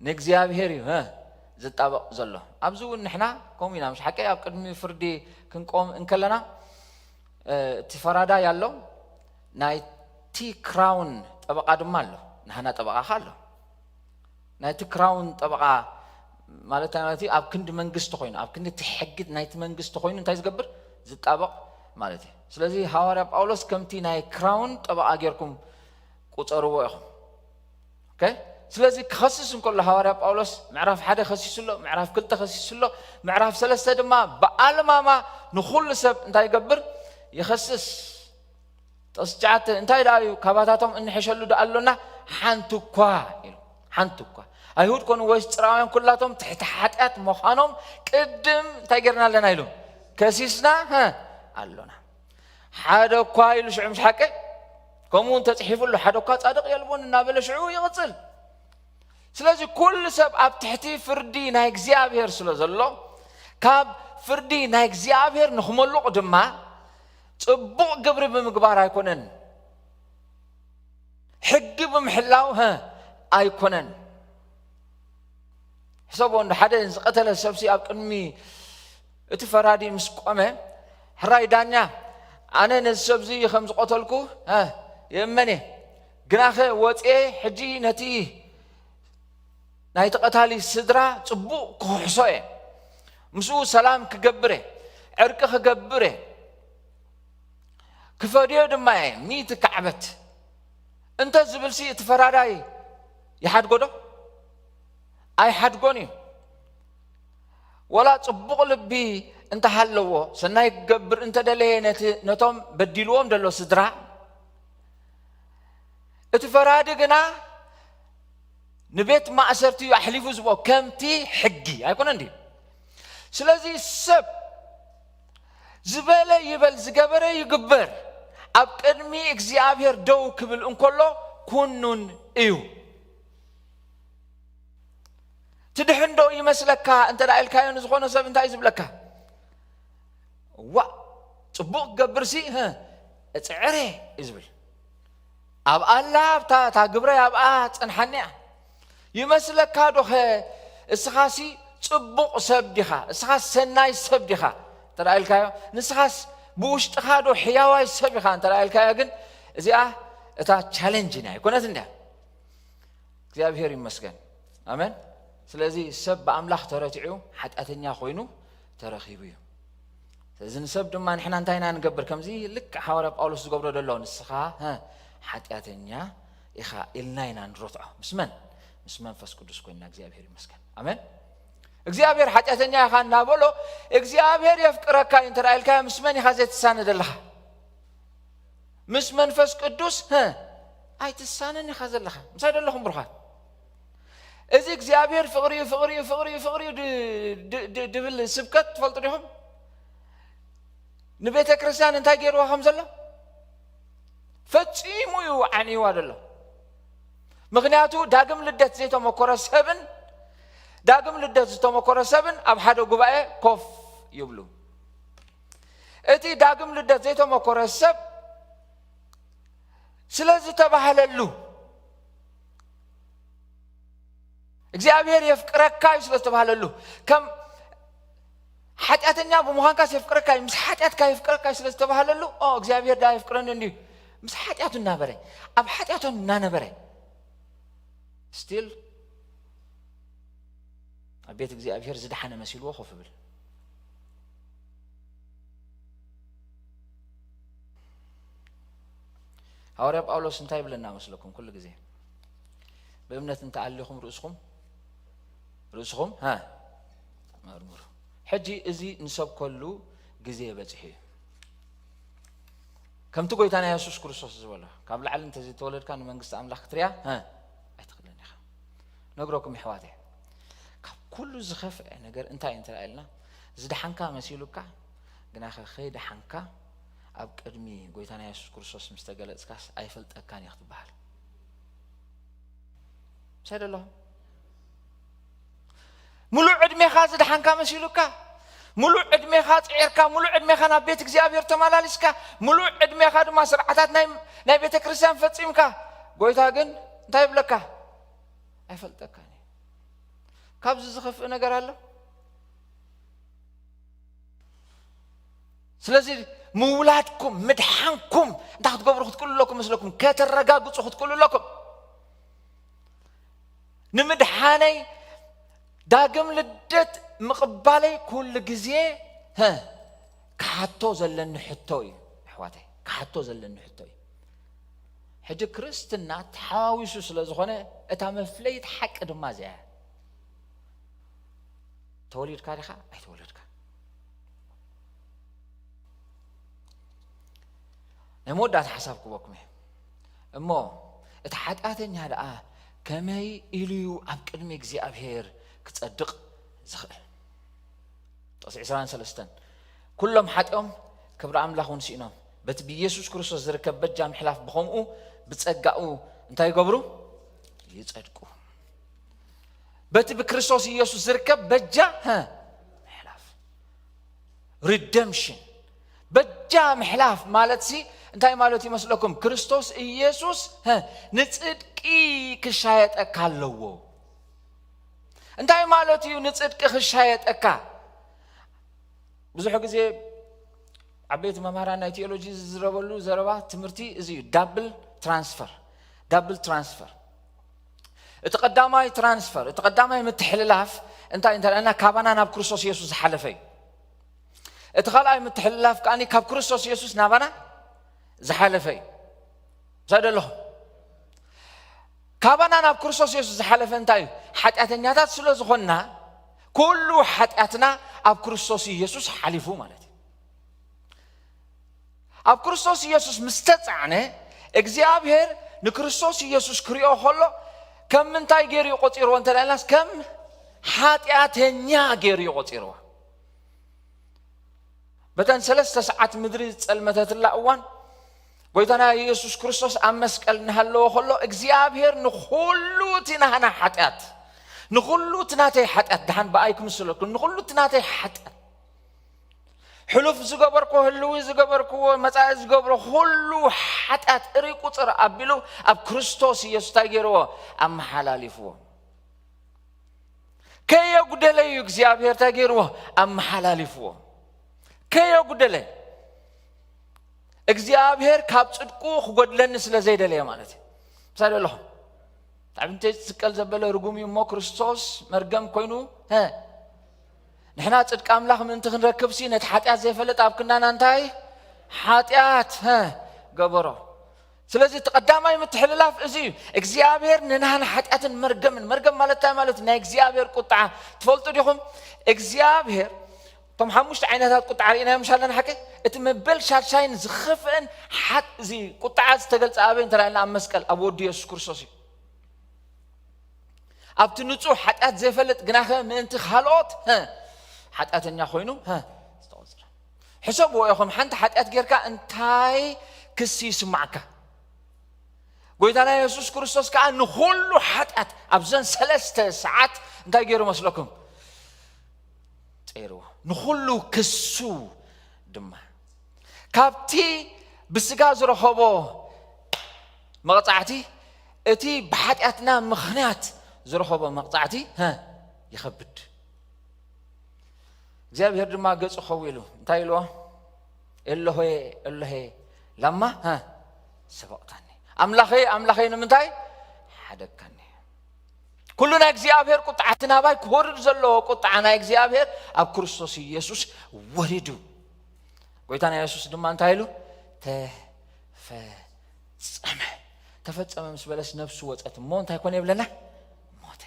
ንእግዚአብሔር እዩ ዝጣበቅ ዘሎ ኣብዚ ንሕና ከምኡ ኢና ምሽ ሓቂ ኣብ ቅድሚ ፍርዲ ክንቆም እንከለና እቲ ፈራዳ ያሎ ናይቲ ክራውን ጠበቃ ድማ ኣሎ ንሕና ጠበቃ ኣሎ ናይቲ ክራውን ጠበቃ ማለት ኣብ ክንዲ መንግስቲ ኮይኑ ኣብ ክንዲ ትሕግድ ናይቲ መንግስቲ ኮይኑ እንታይ ዝገብር ዝጣበቅ ማለት እዩ ስለዚ ሐዋርያ ጳውሎስ ከምቲ ናይ ክራውን ጠበቃ ጌርኩም ቁጽርዎ ኢኹም ኦኬ ስለዚ ክኸስስ እንከሎ ሐዋርያ ጳውሎስ ምዕራፍ 1 ኸሲስሎ ምዕራፍ 2 ኸሲስሎ ምዕራፍ 3 ድማ በአልማማ ንኹሉ ሰብ እንታይ ይገብር ይኸስስ ተስጫት እንታይ ዳዩ ካባታቶም እንሕሸሉ ዳኣሎና ሓንቱኳ ኢሉ ሓንቱኳ አይሁድ ኮኑ ወይስ ጽራውያን ኩላቶም ትሕቲ ኃጢአት ምዃኖም ቅድም እንታይ ጌርና ኣለና ኢሉ ከሲስና ኣሎና ሓደ እኳ ኢሉ ሽዑ ምስ ሓቂ ከምኡ ተጽሒፉሉ ሓደ እኳ ጻድቕ የልቦን እናበለ ሽዑ ይቕጽል ስለዚ ኩሉ ሰብ ኣብ ትሕቲ ፍርዲ ናይ እግዚአብሔር ስለ ዘሎ ካብ ፍርዲ ናይ እግዚአብሔር ንኽመልቕ ድማ ጽቡቕ ግብሪ ብምግባር ኣይኮነን ሕጊ ብምሕላው ኣይኮነን ሕሰቦ እንደ ሓደ ዝቐተለ ሰብሲ ኣብ ቅድሚ እቲ ፈራዲ ምስ ቆመ ሕራይ ዳኛ ኣነ ነዚ ሰብዚ ከም ዝቆተልኩ የመነ ግናኸ ወፄ ሕጂ ነቲ ናይ ተቐታሊ ስድራ ጽቡቕ ክሕሶ እየ ምስኡ ሰላም ክገብር ዕርቂ ክገብር ክፈድዮ ድማ ሚት ከዕበት እንተ ዝብልሲ እቲ ፈራዳይ ይሓድጎ ዶ ኣይሓድጎን እዩ ወላ ጽቡቕ ልቢ እንተ ሃለዎ ሰናይ ክገብር እንተ ደለየ ነቶም በዲልዎም ደሎ ስድራ እቲ ፈራዲ ግና ንቤት ማእሰርቲ ኣሕሊፉ ዝቦ ከምቲ ሕጊ ኣይኮነን እንዲ ስለዚ ሰብ ዝበለ ይበል ዝገበረ ይግበር ኣብ ቅድሚ እግዚአብሔር ደው ክብል እንከሎ ኩኑን እዩ ትድሕንዶ ይመስለካ እንተ ዳኢልካዮ ንዝኾነ ሰብ እንታይ ዝብለካ ዋ ጽቡቕ ገብርሲ እጽዕረ ይዝብል ኣብ ኣላ ታ ግብረ ኣብኣ ጸንሐኒያ ይመስለካ ዶኸ እስኻሲ ጽቡቕ ሰብ ዲኻ እስኻ ሰናይ ሰብ ዲኻ እንተ ዳኢልካዮ ንስኻስ ብውሽጥኻ ዶ ሕያዋይ ሰብ ኢኻ እንተ ዳኢልካዮ ግን እዚኣ እታ ቻሌንጅ ና ይኮነት እንዳ እግዚአብሔር ይመስገን ኣሜን ስለዚ ሰብ በአምላኽ ተረቲዑ ኃጢአተኛ ኮይኑ ተረኺቡ እዩ ስለዚ ንሰብ ድማ ንሕና እንታይ ኢና ንገብር ከምዚ ልክ ሐዋርያ ጳውሎስ ዝገብሮ ደሎ ንስኻ ኃጢአተኛ ኢኻ ኢልና ኢና ንረትዖ ምስ መንፈስ ቅዱስ ኮይና እግዚአብሔር ይመስገን አሜን እግዚአብሔር ኃጢአተኛ ኢኻ እናበሎ እግዚአብሔር የፍቅረካ እንተ ዳኢልካ ምስ መን ኢኻ ዘይትሳነ ዘለኻ ምስ መንፈስ ቅዱስ ኣይትሳነን ኢኻ ዘለኻ ምሳይ ደለኹም ብሩኻን እዚ እግዚአብሔር ፍቅሪ ድብል ስብከት ትፈልጡ ዲኹም ንቤተ ክርስቲያን እንታይ ገይርዋ ከም ዘሎ ፈጺሙ እዩ ዓንይዋ ደሎ ምክንያቱ ዳግም ልደት ዝተመኮረ ሰብን ኣብ ሓደ ጉባኤ ኮፍ ይብሉ እቲ ዳግም ልደት ዘይተመኮረ ሰብ ስለዚ ተባህለሉ እግዚአብሔር የፍቅረካ ስለተባህለሉ ከም ኃጢአተኛ በመሆንካስ የፍቅረካ ምስ ኃጢአትካ የፍቅረካ ስለተባህለሉ እግዚአብሔር ዳ የፍቅረን እንዲ ምስ ኃጢአቱ እናበረ ኣብ ኃጢአቱ እናነበረ ستيل أبيت እግዚአብሔር ዝድሓነ መሲልዎ ኮፍ ብል ሐዋርያ ጳውሎስ እንታይ ብለና መስለኩም ኩሉ ግዜ በእምነት እንተዓሊኹም ርእስኹም መርምሩ ሕጂ እዚ ንሰብከሉ ግዜ በጽሒ ከምቲ ጎይታና ኢየሱስ ክርስቶስ ዝበሎ ካብ ላዕሊ እንተዘይተወለድካ ንመንግስቲ ኣምላኽ ክትርያ ኣይትኽእልን ኢኻ ነግረኩም ኣሕዋቴ ካብ ኩሉ ዝኸፍአ ነገር እንታይ እንተራእየልና ዝድሓንካ መሲሉካ ግናኸ ከይድሓንካ ኣብ ቅድሚ ጎይታና ኢየሱስ ክርስቶስ ምስ ተገለጽካስ ኣይፈልጠካን ኢኻ ትበሃል ሰደሎ ሙሉእ ዕድሜኻ ዝድሓንካ መሲሉካ ሙሉእ ዕድሜኻ ጽዒርካ ሙሉእ ዕድሜኻ ናብ ቤት እግዚአብሔር ተመላልስካ ሙሉእ ዕድሜኻ ድማ ስርዓታት ናይ ቤተ ክርስቲያን ፈጺምካ ጎይታ ግን እንታይ ይብለካ ኣይፈልጠካን ካብዚ ዝኸፍእ ነገር ኣሎ ስለዚ ምውላድኩም ምድሓንኩም እንታይ ክትገብሩ ክትክእሉ ለኩም መስለኩም ከተረጋግጹ ክትክእሉ ለኩም ንምድሓነይ ዳግም ልደት ምቕባለይ ኩሉ ግዜ ካሕቶ ዘለኒ ሕቶ እዩ ኣሕዋተይ ካሕቶ ዘለኒ ሕቶ እዩ ሕጂ ክርስትና ተሓዋዊሱ ስለ ዝኾነ እታ መፍለይት ሓቂ ድማ እዚኣ ተወሊድካ ዲኻ ኣይተወለድካ ናይ መወዳእታ ሓሳብ ክበኩም እየ እሞ እቲ ሓጢአተኛ ደኣ ከመይ ኢሉ ኣብ ቅድሚ እግዚኣብሔር ክጸድቕ ዝኽእል ጥቕሲ 23 ኩሎም ሓጢኦም ክብሪ ኣምላኽ ውንሲኢኖም በቲ ብኢየሱስ ክርስቶስ ዝርከብ በጃ ምሕላፍ ብኸምኡ ብጸጋኡ እንታይ ይገብሩ ይጸድቁ በቲ ብክርስቶስ ኢየሱስ ዝርከብ በጃ ምሕላፍ ሪደምሽን በጃ ምሕላፍ ማለት ሲ እንታይ ማለት ይመስለኩም ክርስቶስ ኢየሱስ ንጽድቂ ክሻየጠካ ኣለዎ እንታይ ማለት እዩ ንጽድቂ ክሻየጠካ ብዙሕ ግዜ ዓበይቲ መምህራን ናይ ቴዎሎጂ ዝረበሉ ዘረባ ትምህርቲ እዚ እዩ ዳብል ትራንስፈር እቲ ቀዳማይ ትራንስፈር እቲ ቀዳማይ ምትሕልላፍ እንታይ እንተለና ካባና ናብ ክርስቶስ ኢየሱስ ዝሓለፈ እዩ እቲ ካልኣይ ምትሕልላፍ ከኣኒ ካብ ክርስቶስ ኢየሱስ ናባና ዝሓለፈ እዩ ዘደለኹም ካባና ናብ ክርስቶስ ኢየሱስ ዝሓለፈ እንታይ እዩ ሓጢአተኛታት ስለ ዝኾንና ኩሉ ሓጢአትና ኣብ ክርስቶስ ኢየሱስ ሓሊፉ ማለት እዩ ኣብ ክርስቶስ ኢየሱስ ምስ ተጻዕነ እግዚአብሔር ንክርስቶስ ኢየሱስ ክሪኦ ከሎ ከም ምንታይ ገይሩ ይቆፂርዎ እንተለናስ ከም ሓጢአተኛ ገይሩ ይቆፂርዎ በተን 3 ሰዓት ምድሪ ጸልመተትላ እዋን ጎይታና ኢየሱስ ክርስቶስ ኣብ መስቀል እናሃለዎ ከሎ እግዚአብሔር ንኹሉ ትናህና ሓጢአት ንኹሉ ትናተይ ሓጢአት ደሓን በኣይኩም ስለኩም ንኹሉ ትናተይ ሓጢአት ሕሉፍ ዝገበርኩ ህልዊ ዝገበርኩዎ መጻኢ ዝገብሮ ሁሉ ሓጢአት እሪ ቁጽር ኣቢሉ ኣብ ክርስቶስ ኢየሱስ ታገይርዎ ኣመሓላሊፍዎ ከየጉደለ እዩ እግዚአብሔር ታገይርዎ ኣመሓላሊፍዎ ከየጉደለ እግዚአብሔር ካብ ጽድቁ ክጎድለኒ ስለ ዘይደለየ ማለት እዩ ምሳሌ ኣለኹም ታብንተ ዝስቀል ዘበለ ርጉም እዩ እሞ ክርስቶስ መርገም ኮይኑ ንሕና ጽድቂ ኣምላኽ ምንቲ ክንረክብ ሲ ነቲ ሓጢአት ዘይፈለጥ ኣብ ክናና እንታይ ሓጢአት ገበሮ ስለዚ ተቀዳማይ ምትሕልላፍ እዚ እግዚአብሔር ንናህና ሓጢአትን መርገም ማለት እንታይ ማለት ናይ እግዚአብሔር ቁጣ ትፈልጡ ዲኹም እግዚአብሔር ቶም ሓሙሽተ ዓይነታት ቁጣ ርኢና ምሻለና ሓቂ እቲ መበል ሻድሻይን ዝኽፍእን ሓጥ እዚ ቁጣ ዝተገልጸ ኣበይ እንተራእየና ኣብ መስቀል ኣብ ወዲ ኢየሱስ ክርስቶስ እዩ ኣብቲ ንጹህ ሓጢአት ዘይፈለጥ ግናኸ ምእንቲ ካልኦት ሓጢአተኛ ኮይኑ ዝተቆጽረ ሕሰብዎ ኢኹም ሓንቲ ሓጢአት ጌርካ እንታይ ክሲ ይስማዓካ ጎይታና ኢየሱስ ክርስቶስ ከዓ ንኹሉ ሓጢአት ኣብዘን 3 ሰዓት እንታይ ገይሩ መስለኩም ጽይርዎ ንኹሉ ክሱ ድማ ካብቲ ብስጋ ዝረኸቦ መቕጻዕቲ እቲ ብሓጢአትና ምኽንያት ዝረኸቦ መቕጻዕቲ ይኸብድ እግዚአብሔር ድማ ገጹ ኸው ኢሉ እንታይ ኢልዎ ኤሎሄ ለማ ሰበቕታኒ ኣምላኸይ ንምንታይ ሓደግካኒ كلنا እግዚአብሔር ቁጣዓትና ባይ ኮርድ ዘሎ ቁጣዓና እግዚአብሔር ኣብ ክርስቶስ ኢየሱስ ወሪዱ ጎይታና ኢየሱስ ድማ እንታይ ኢሉ ተፈጸመ ምስ በለስ ነፍሱ ወጸት ሞ እንታይ ኮነ ይብለና ሞተ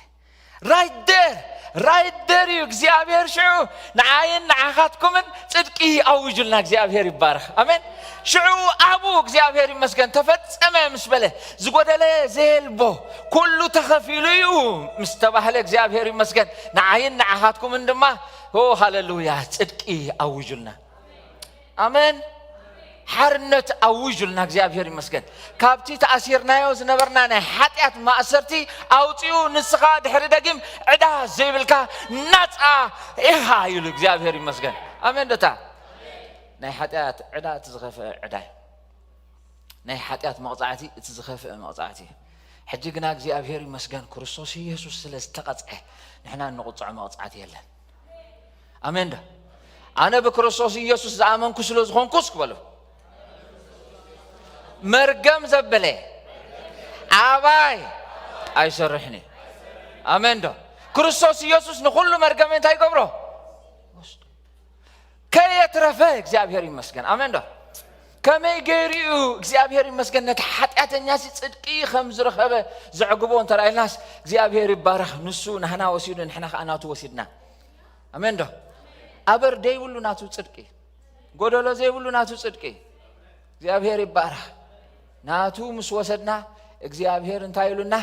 right there you እግዚአብሔር ሽዑ ንዓይን ንዓኻትኩምን ጽድቂ ኣውጅልና እግዚአብሔር ይባረኽ አሜን ሽዑ አቡ እግዚአብሔር ይመስገን ተፈጸመ ምስ በለ ዝጎደለ ዘልቦ ኩሉ ተኸፊሉዩ ምስተባህለ እግዚአብሔር ይመስገን ንዓይን ንዓኻትኩምን ድማ ሃሌሉያ ጽድቂ ኣውጅልና አሜን حرنت أوجلنا እግዚአብሔር ይመስገን ካብቲ ተኣሲርናዮ ዝነበርና ናይ ኃጢአት ማእሰርቲ ኣውጪው ንስኻ ድሕሪ ደጊም ዕዳ ዘይብልካ ናጻ ኢኻ ይሉ እግዚአብሔር ይመስገን አሜን ደታ ናይ ኃጢአት ዕዳ ትዝኸፍእ ዕዳ ናይ ኃጢአት መቕጻዕቲ ትዝኸፍእ መቕጻዕቲ ሕጂ ግና እግዚአብሔር ይመስገን ክርስቶስ ኢየሱስ ስለ ዝተቐጽዐ ንሕና ንቁጽዕ መቕጻዕቲ የለን አሜን ዳ ኣነ በክርስቶስ ኢየሱስ ዝኣመንኩ ስለ ዝኾንኩስ ክበሉ مرقم زبله عباي أي سرحني آمين ده كريستوس يسوع نقول له مرقم أنت هاي قبره كي يترفع እግዚአብሔር ይመስገን آمين ده كم يجريو እግዚአብሔር ይመስገን نتحت الناس صدقي خمس رخبة زعقبون ترى الناس እግዚአብሔር ይባረክ ንሱ نحن وسيدنا نحن أنا توسيدنا آمين ده أبر ده يقولوا ناتو صدقي قولوا زي يقولوا ناتو صدقي እግዚአብሔር ይባረክ ናቱ ምስ ወሰድና እግዚአብሔር እንታይ ይሉና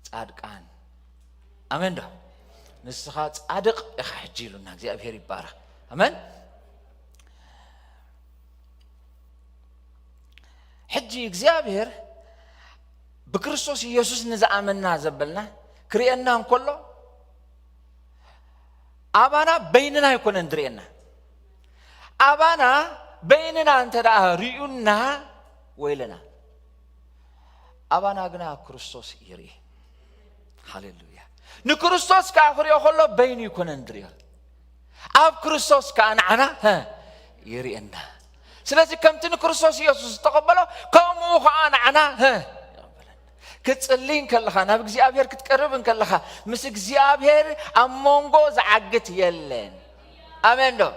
ጻድቃን አሜን ዳ ንስኻ ጻድቅ ኢኻ ሕጂ ይሉና እግዚአብሔር ይባረክ አሜን ሕጂ እግዚአብሔር በክርስቶስ ኢየሱስ ንዝኣመና ዘበልና ክሪአና እንከሎ አባና በይንና ይኮነን ድሪአና አባና بيننا أنت رأينا ويلنا أبانا غنا كريستوس يري هاليلويا نكريستوس كآخر يخلو بيني يكون ندري أب كريستوس كأن أنا يري أنا سلسلة كم تنكريستوس يسوع تقبله كم هو أنا كتسلين كلها نبي زيابير كتقربن كلها مسك زيابير أمونغو زعقت يلين آمين دو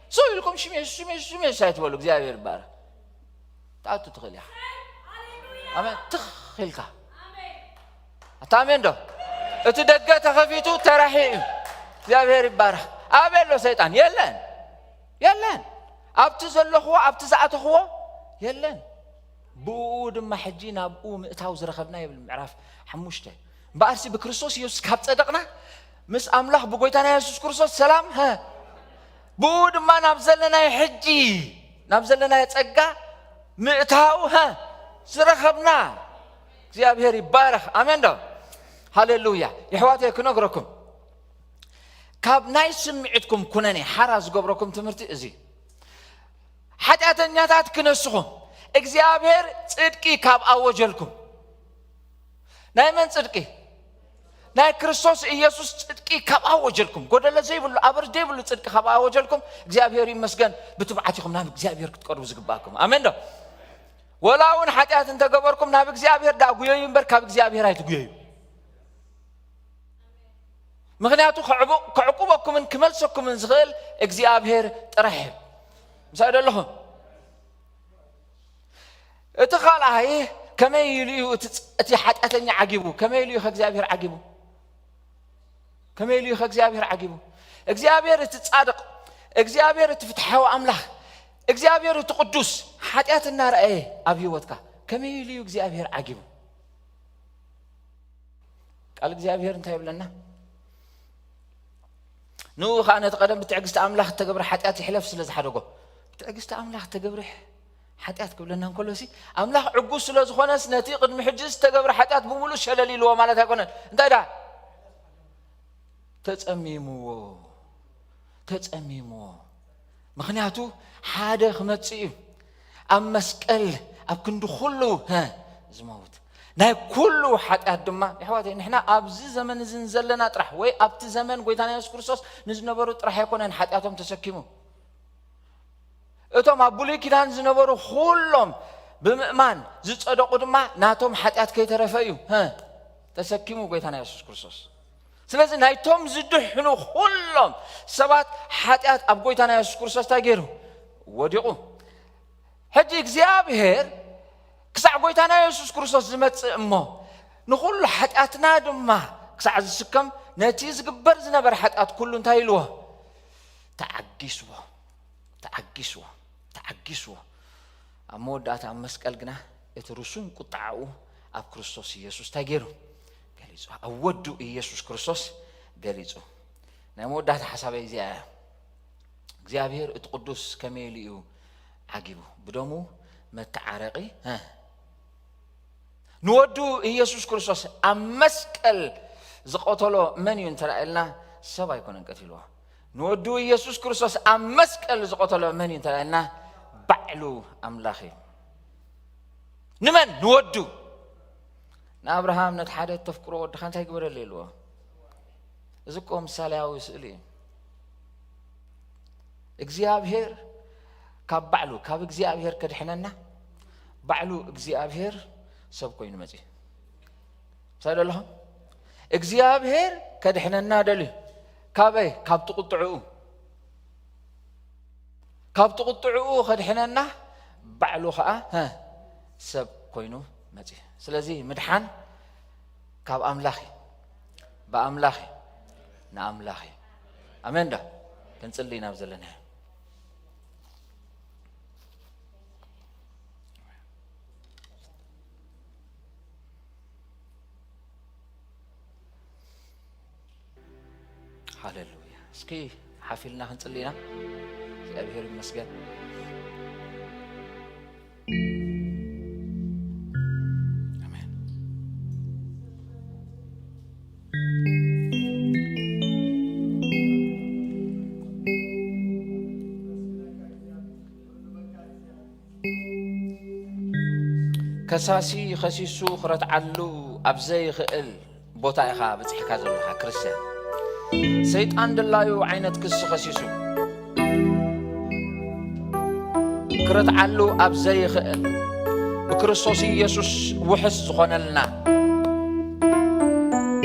سوي لكم شميش هاي تقولوا እግዚአብሔር ባር ታቱ ትخليها አሜን ትخلካ አታሜን ዶ እትደገ ተኸፊቱ ተራሂም እግዚአብሔር ይባረክ አቤሎ ሰይጣን የለን ኣብቲ ዘለኽዎ ኣብቲ ዘኣተኽዎ የለን ብኡድ ማሕጂና ብኡ ምእታው ዝረኸብና ይብል ምዕራፍ 5 በአርሲ በክርስቶስ ኢየሱስ ካብ ጸደቅና ምስ አምላኽ በጎይታና ኢየሱስ ክርስቶስ ሰላም بود ما نبذلنا حجي نبذلنا يتسقى مئتاو سرخبنا እግዚአብሔር ይባረክ አሜን ዶ ሃሌሉያ ይሕዋተይ ክነግረኩም ካብ ናይ ስምዒትኩም ኩነኔ ሓራዝ ገብረኩም ትምህርቲ እዚ ኃጢአተኛታት ክነስኹም እግዚአብሔር ጽድቂ ካብ ኣወጀልኩም ናይ መን ጽድቂ ናይ ክርስቶስ ኢየሱስ ጽድቂ ካብ ኣወጀልኩም ጎደለ ዘይብሉ አበር ዘይብሉ ጽድቂ ካብ ኣወጀልኩም እግዚአብሔር ይመስገን ብትብዓቲኩም ናብ እግዚአብሔር ክትቀርቡ ዝግባኩም አሜን ዶ ወላውን ኃጢአት እንተገበርኩም ናብ እግዚአብሔር ዳጉየዩ እምበር ካብ እግዚአብሔር ኣይትጉየዩ ምክንያቱ ከዕቁበኩምን ክመልሰኩምን ዝኽእል እግዚአብሔር ጥራሕ ምሳይደለኹም እቲ ኻልኣይ ከመይ ኢሉ እቲ ኃጢአተኛ ዓጊቡ ከመይ ኢሉ ከእግዚአብሔር ዓጊቡ ከመይ ኢሉ ከእግዚአብሔር ዓጊቡ እግዚአብሔር እቲ ጻድቕ እግዚአብሔር እቲ ፍትሓዊ ኣምላኽ እግዚአብሔር እቲ ቅዱስ ኃጢአት እናርአየ ኣብ ህይወትካ ከመይ ኢሉ እግዚአብሔር ዓጊቡ ቃል እግዚአብሔር እንታይ ይብለና نو خانة قدم بتعجز أملاخ تجبر حتى حلف سلز حرقه بتعجز أملاخ تجبر حتى كلنا نقول سي أملاخ عجوز سلز خناس نتيق المحجز تجبر حتى بمولوش هلالي لو ما لا تكون أنت دا تتأميمو مخنياتو حدا خمتسي أم مسكال أبكن دخلو زموت ناي كله حتى الدماء يحواتي نحنا أبز زمن زنزلنا طرح وي أبت زمن قويتنا يسوع كريستوس نزنبرو طرح يكونن حتىاتهم تسكيمو أتوم أبولي كدان زنبرو كلهم بمؤمن زتصدقوا دما ناتهم حتىات كي ترفيو ተሰኪሙ ጎይታና ኢየሱስ ክርስቶስ ስለዚ ናይቶም ዝድሕኑ ሁሉም ሰባት ኃጢአት ኣብ ጎይታና ኢየሱስ ክርስቶስ ታገይሩ ወዲቁ ሕጂ እግዚአብሔር ክሳዕ ጎይታና ኢየሱስ ክርስቶስ ዝመጽእ እሞ ንኹሉ ኃጢአትና ድማ ክሳዕ ዝስከም ነቲ ዝግበር ዝነበር ኃጢአት ኩሉ እንታይ ኢልዎ ተዓጊስዎ ኣብ መወዳእታ ኣብ መስቀል ግና እቲ ርሱን ቁጣዓኡ ኣብ ክርስቶስ ኢየሱስ ታገይሩ ገሊጹ ኣብ ወዱ ኢየሱስ ክርስቶስ ገሊጹ ናይ መወዳእታ ሓሳበይ እዚኣ እግዚአብሔር እቲ ቅዱስ ከመይ ኢሉ ዓጊቡ ብደሙ መተዓረቂ ንወዱ ኢየሱስ ክርስቶስ ኣብ መስቀል ዝቆተሎ መን እዩ እንተራእልና ሰብ ኣይኮነን ቀቲልዎ ንወዱ ኢየሱስ ክርስቶስ ኣብ መስቀል ዝቆተሎ መን እዩ እንተራእልና ባዕሉ ኣምላኽ እዩ ንመን ንወዱ ንኣብርሃም ነቲ ሓደ ተፍቅሮ ወድኻ እንታይ ግበረሉ ኢልዎ እዚ እኮ ምሳሌያዊ ስእሊ እዩ እግዚአብሔር ካብ ባዕሉ ካብ እግዚአብሔር ከድሕነና ባዕሉ እግዚአብሔር ሰብ ኮይኑ መጺ ሳይደለኹም እግዚአብሔር ከድሕነና ደልዩ ካበይ ካብ ትቁጥዑኡ ከድሕነና ባዕሉ ከዓ ሰብ ኮይኑ መጺ ስለዚ ምድሓን ካብ ኣምላኽ ብኣምላኽ ንኣምላኽ ኣሜን ዳ ክንጽልይ ናብ ዘለና ሃሌሉያ እስኪ ሓፊልና ክንጽልይና እግዚአብሔር ይመስገን አሜን ከሳሲ ኸሲሱ ክረትዓሉ ኣብ ዘይኽእል ቦታ ኢኻ በጽሕካ ዘለኻ ክርስቲያን ሰይጣን ደላዩ ዓይነት ክስ ኸሲሱ ክረትዓሉ ኣብ ዘይኽእል ብክርስቶስ ኢየሱስ ውሕስ ዝኾነልና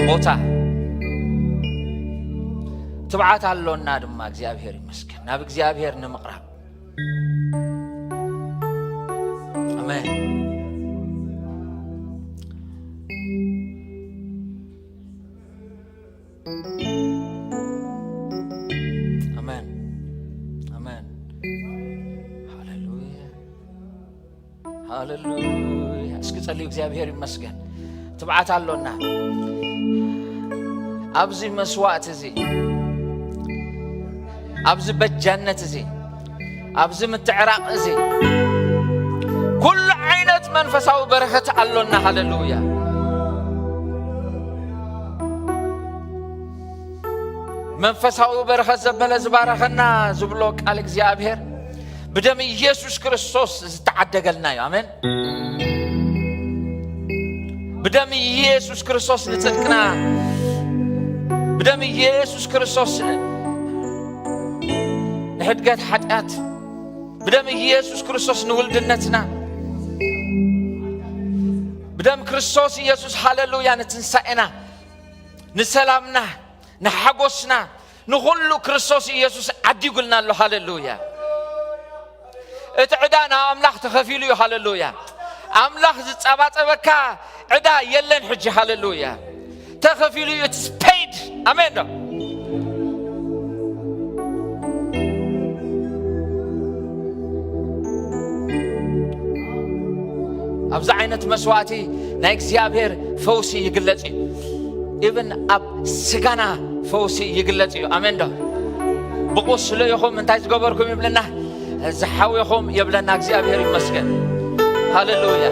ቦታ ትብዓት ኣሎና ድማ እግዚአብሔር ይመስገን ናብ እግዚአብሔር ንምቕራብ አሜን ሃሌሉያ እስኪ ጸልዩ እግዚአብሔር ይመስገን ትብዓት ኣሎና ኣብዚ መስዋዕት እዚ ኣብዚ በጃነት እዚ ኣብዚ ምትዕራቕ እዚ ኩሉ ዓይነት መንፈሳዊ በረኸት ኣሎና ሃሌሉያ መንፈሳዊ በረኸት ዘበለ ዝባረኸና ዝብሎ ቃል እግዚአብሔር بدم يسوع كريستوس زتعدقلنا يا آمين بدم يسوع كريستوس نتصدقنا بدم يسوع كريستوس نحدقات حدقات بدم يسوع كريستوس نولدنتنا بدم كريستوس يسوع هاللويا نتنسأنا نسلامنا نحقوسنا نقول كريستوس يسوع عدي قلنا له هاللويا اتعدانا أملاخ تخفيلو هاللويا أملاخ زتصابات أبكا عدا يلن حجي هاللويا تخفيلو it's paid أمين أبزع عينة مسواتي نايك زيابير فوسي يقلتي even أب سجانا فوسي يقلتي أمين بقوس له يخوم من تايز قبركم يبلنا زحاويهم يبلنا እግዚአብሔር ይመስገን ሃሌሉያ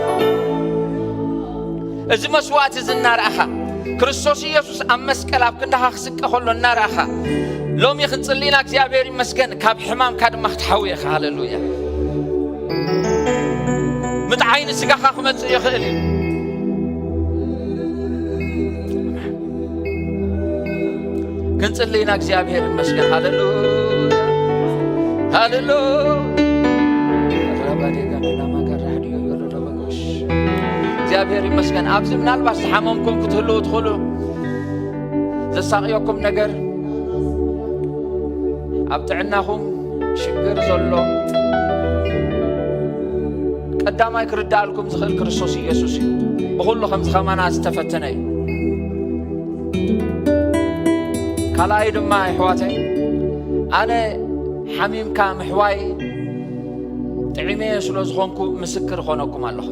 እዚ መስዋዕት ዝናርአኻ ክርስቶስ ኢየሱስ ኣብ መስቀል ኣብ ክንደኻ ክስቀ ኸሎ እናርአኻ ሎሚ ክንጽልይና እግዚአብሔር ይመስገን ካብ ሕማምካ ድማ ክትሓውየኻ ሃሌሉያ ምጥዓይን ስጋኻ ክመጽእ ይኽእል እዩ ክንጽልይና እግዚአብሔር ይመስገን ሃሌሉያ هاللويا እግዚአብሔር ይመስገን ኣብዚ ምናልባት ዝሓመምኩም ክትህልው ትኽእሉ ዘሳቅየኩም ነገር ኣብ ጥዕናኹም ሽግር ዘሎ ቀዳማይ ክርዳእልኩም ዝኽእል ክርስቶስ ኢየሱስ እዩ ብኩሉ ከምዚ ኸማና ዝተፈተነ እዩ ካልኣይ ድማ ኣሕዋተይ ኣነ ሓሚምካ ምሕዋይ ጥዕሜ ስለ ዝኾንኩ ምስክር ኾነኩም ኣለኹ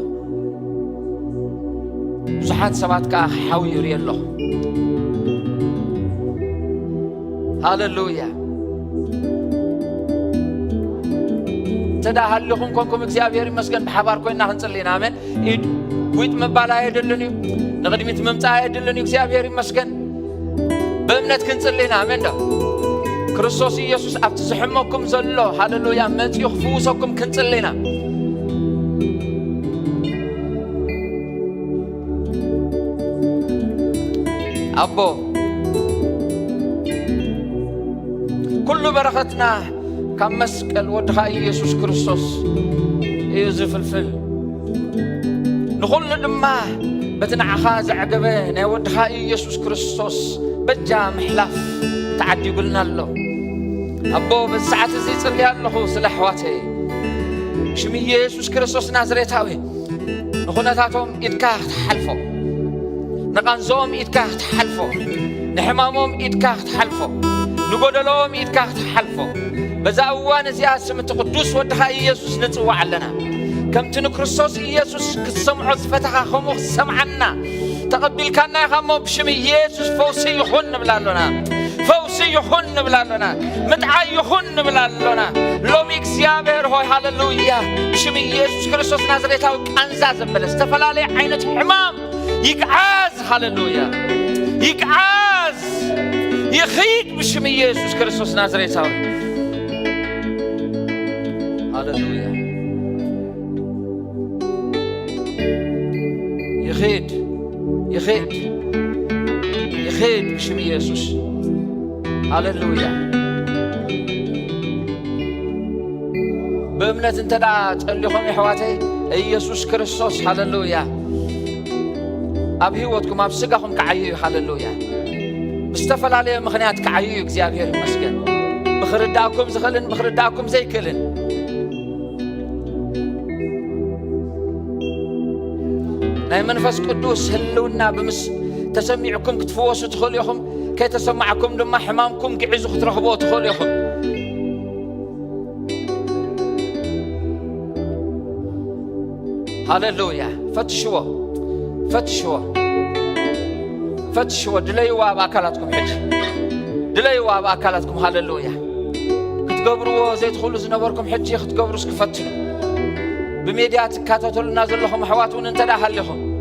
ብዙሓት ሰባት ከዓ ሓዊ ይርኢ ኣለኹ ሃሌሉያ ተዳሃልኹም ኮንኩም እግዚአብሔር ይመስገን ብሓባር ኮይና ክንጽልይና አሜን ኢድ ዊጥ መባል አይደለን እዩ ንቅድሚት መምጻእ አይደለን እዩ እግዚአብሔር ይመስገን በእምነት ክንጽልይና አሜን ዳ ክርስቶስ ኢየሱስ ኣብቲ ዝሕመኩም ዘሎ ሃሌሉያ መጽኡ ክፍውሰኩም ክንጽልይና አቦ ኩሉ በረኸትና ካብ መስቀል ወድኻ ኢየሱስ ክርስቶስ እዩ ዝፍልፍል ንኹሉ ድማ በቲ ንዓኻ ዘዕገበ ናይ ወድኻ ኢየሱስ ክርስቶስ በጃ ምሕላፍ ተዓዲጉልና ኣሎ አቦ በሰዓት እዚ ጽልይ ኣለኹ ስለ ኣሕዋተይ ሽም ኢየሱስ ክርስቶስ ናዝሬታዊ ንኹነታቶም ኢድካ ክትሓልፎ ንቃንዞም ኢድካ ክትሓልፎ ንሕማሞም ኢድካ ክትሓልፎ ንጎደሎም ኢድካ ክትሓልፎ በዛ እዋን እዚኣ ስምቲ ቅዱስ ወድኻ ኢየሱስ ንጽዋዕ ኣለና ከምቲ ንክርስቶስ ኢየሱስ ክሰምዖ ዝፈተኻ ከምኡ ክሰምዓና ተቐቢልካና ኢኻ እሞ ብሽም ኢየሱስ ፈውሲ ይኹን ንብላ ኣሎና ፈውሲ ይኹን ንብላ ኣሎና ምጥዓይ ይኹን ንብላ ኣሎና ሎሚ እግዚኣብሔር ሆይ ሃሌሉያ ብሽም ኢየሱስ ክርስቶስ ናዝሬታዊ ቃንዛ ዘበለ ዝተፈላለየ ዓይነት ሕማም ይግዓዝ ሃሌሉያ ይግዓዝ ይኺድ ብሽም ኢየሱስ ክርስቶስ ናዝሬታዊ ሃሌሉያ ይኺድ ይኺድ ይኺድ ብሽም ኢየሱስ ሃሌሉያ በእምነት እንተዳ ጸልኹም ኣሕዋተይ ኢየሱስ ክርስቶስ ሃሌሉያ ኣብ ህይወትኩም ኣብ ስጋኹም ከዓዩ ሃሌሉያ ብዝተፈላለየ ምኽንያት ከዓዩ እግዚአብሔር ይመስገን ብኽርዳእኩም ዝኽእልን ብኽርዳእኩም ዘይክእልን ናይ መንፈስ ቅዱስ ህልውና ብምስ ተሰሚዕኩም ክትፍወሱ ትኽእሉ ኢኹም ከይተሰማዕኩም ድማ ሕማምኩም ግዕዙ ክትረኽቦ ትኽእሉ ኢኹም ሃሌሉያ ፈትሽዎ ፈትሽዎ ፈትሽዎ ድለይዋ ኣብ ኣካላትኩም ሕጂ ድለይዋ ኣብ ኣካላትኩም ሃሌሉያ ክትገብርዎ ዘይትኽእሉ ዝነበርኩም ሕጂ ክትገብሩስ ክፈትኑ بميديا تكاتلنا زلهم حواتون انتدا حلهم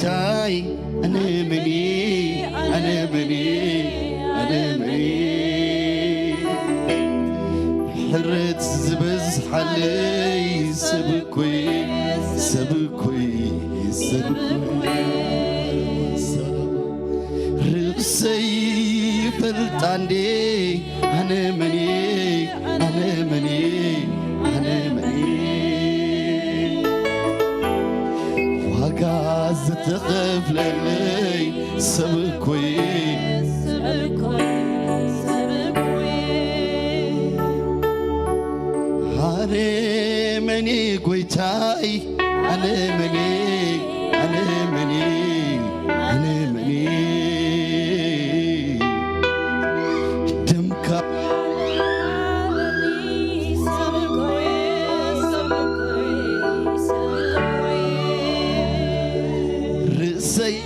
ጎይታይ ኣነ መኒ ኣነ መኒ ኣነ መኒ ሕረት ዝበዝሓለይ ሰብኮይ ሰብኮይ ሰብኮይ ርእሰይ ፈልጣንዴ ኣነ መኒ ኣነ መኒ ኣነ መኒ ዋጋ ዝተኸፍለለይ ሰብኮይ ኣነ መኒ ጎይታይ ኣነ መኒ ኣነ መኒ ኣነ መኒ ደምካ ርእሰይ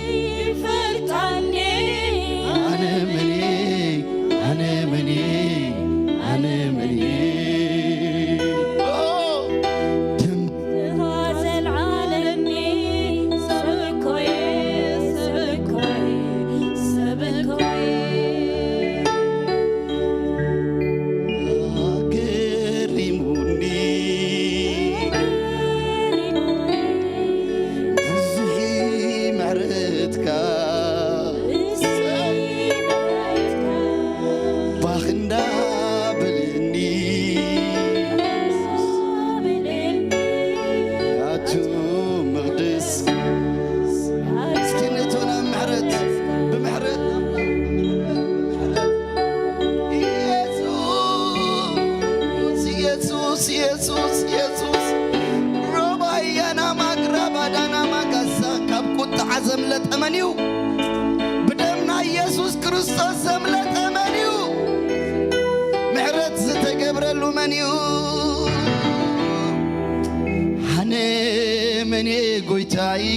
ኣነ መኒ ኣነ መኒ ኣነ መኒ ኢየሱስ ኢየሱስ ሮባያና ማግራባዳና ማጋሳ ካብ ቁጣ ዘምለጠመኒው ብደምና ኢየሱስ ክርስቶስ ዘምለጠመኒው ምሕረት ዝተገብረሉ መኒው ኣነ መኒ ጎይታይ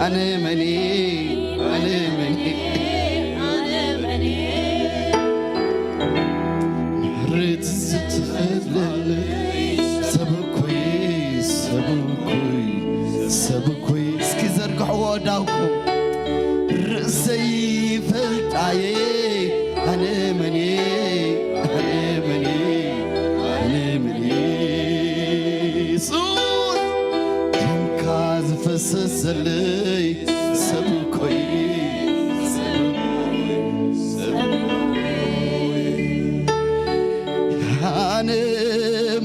ኣነ መኒ ኣነ መኒ ምሕረት ዝተገብረሉ ሰብኮይ እስኪ ዘርግሕዎ ዳውኩም ርእሰይ ፈልጣየ ኣነ መኒ ኣነ መኒ ኣነ መኒ ሱስ ደምካ ዝፈሰሰለይ ሰብኮይ ኣነ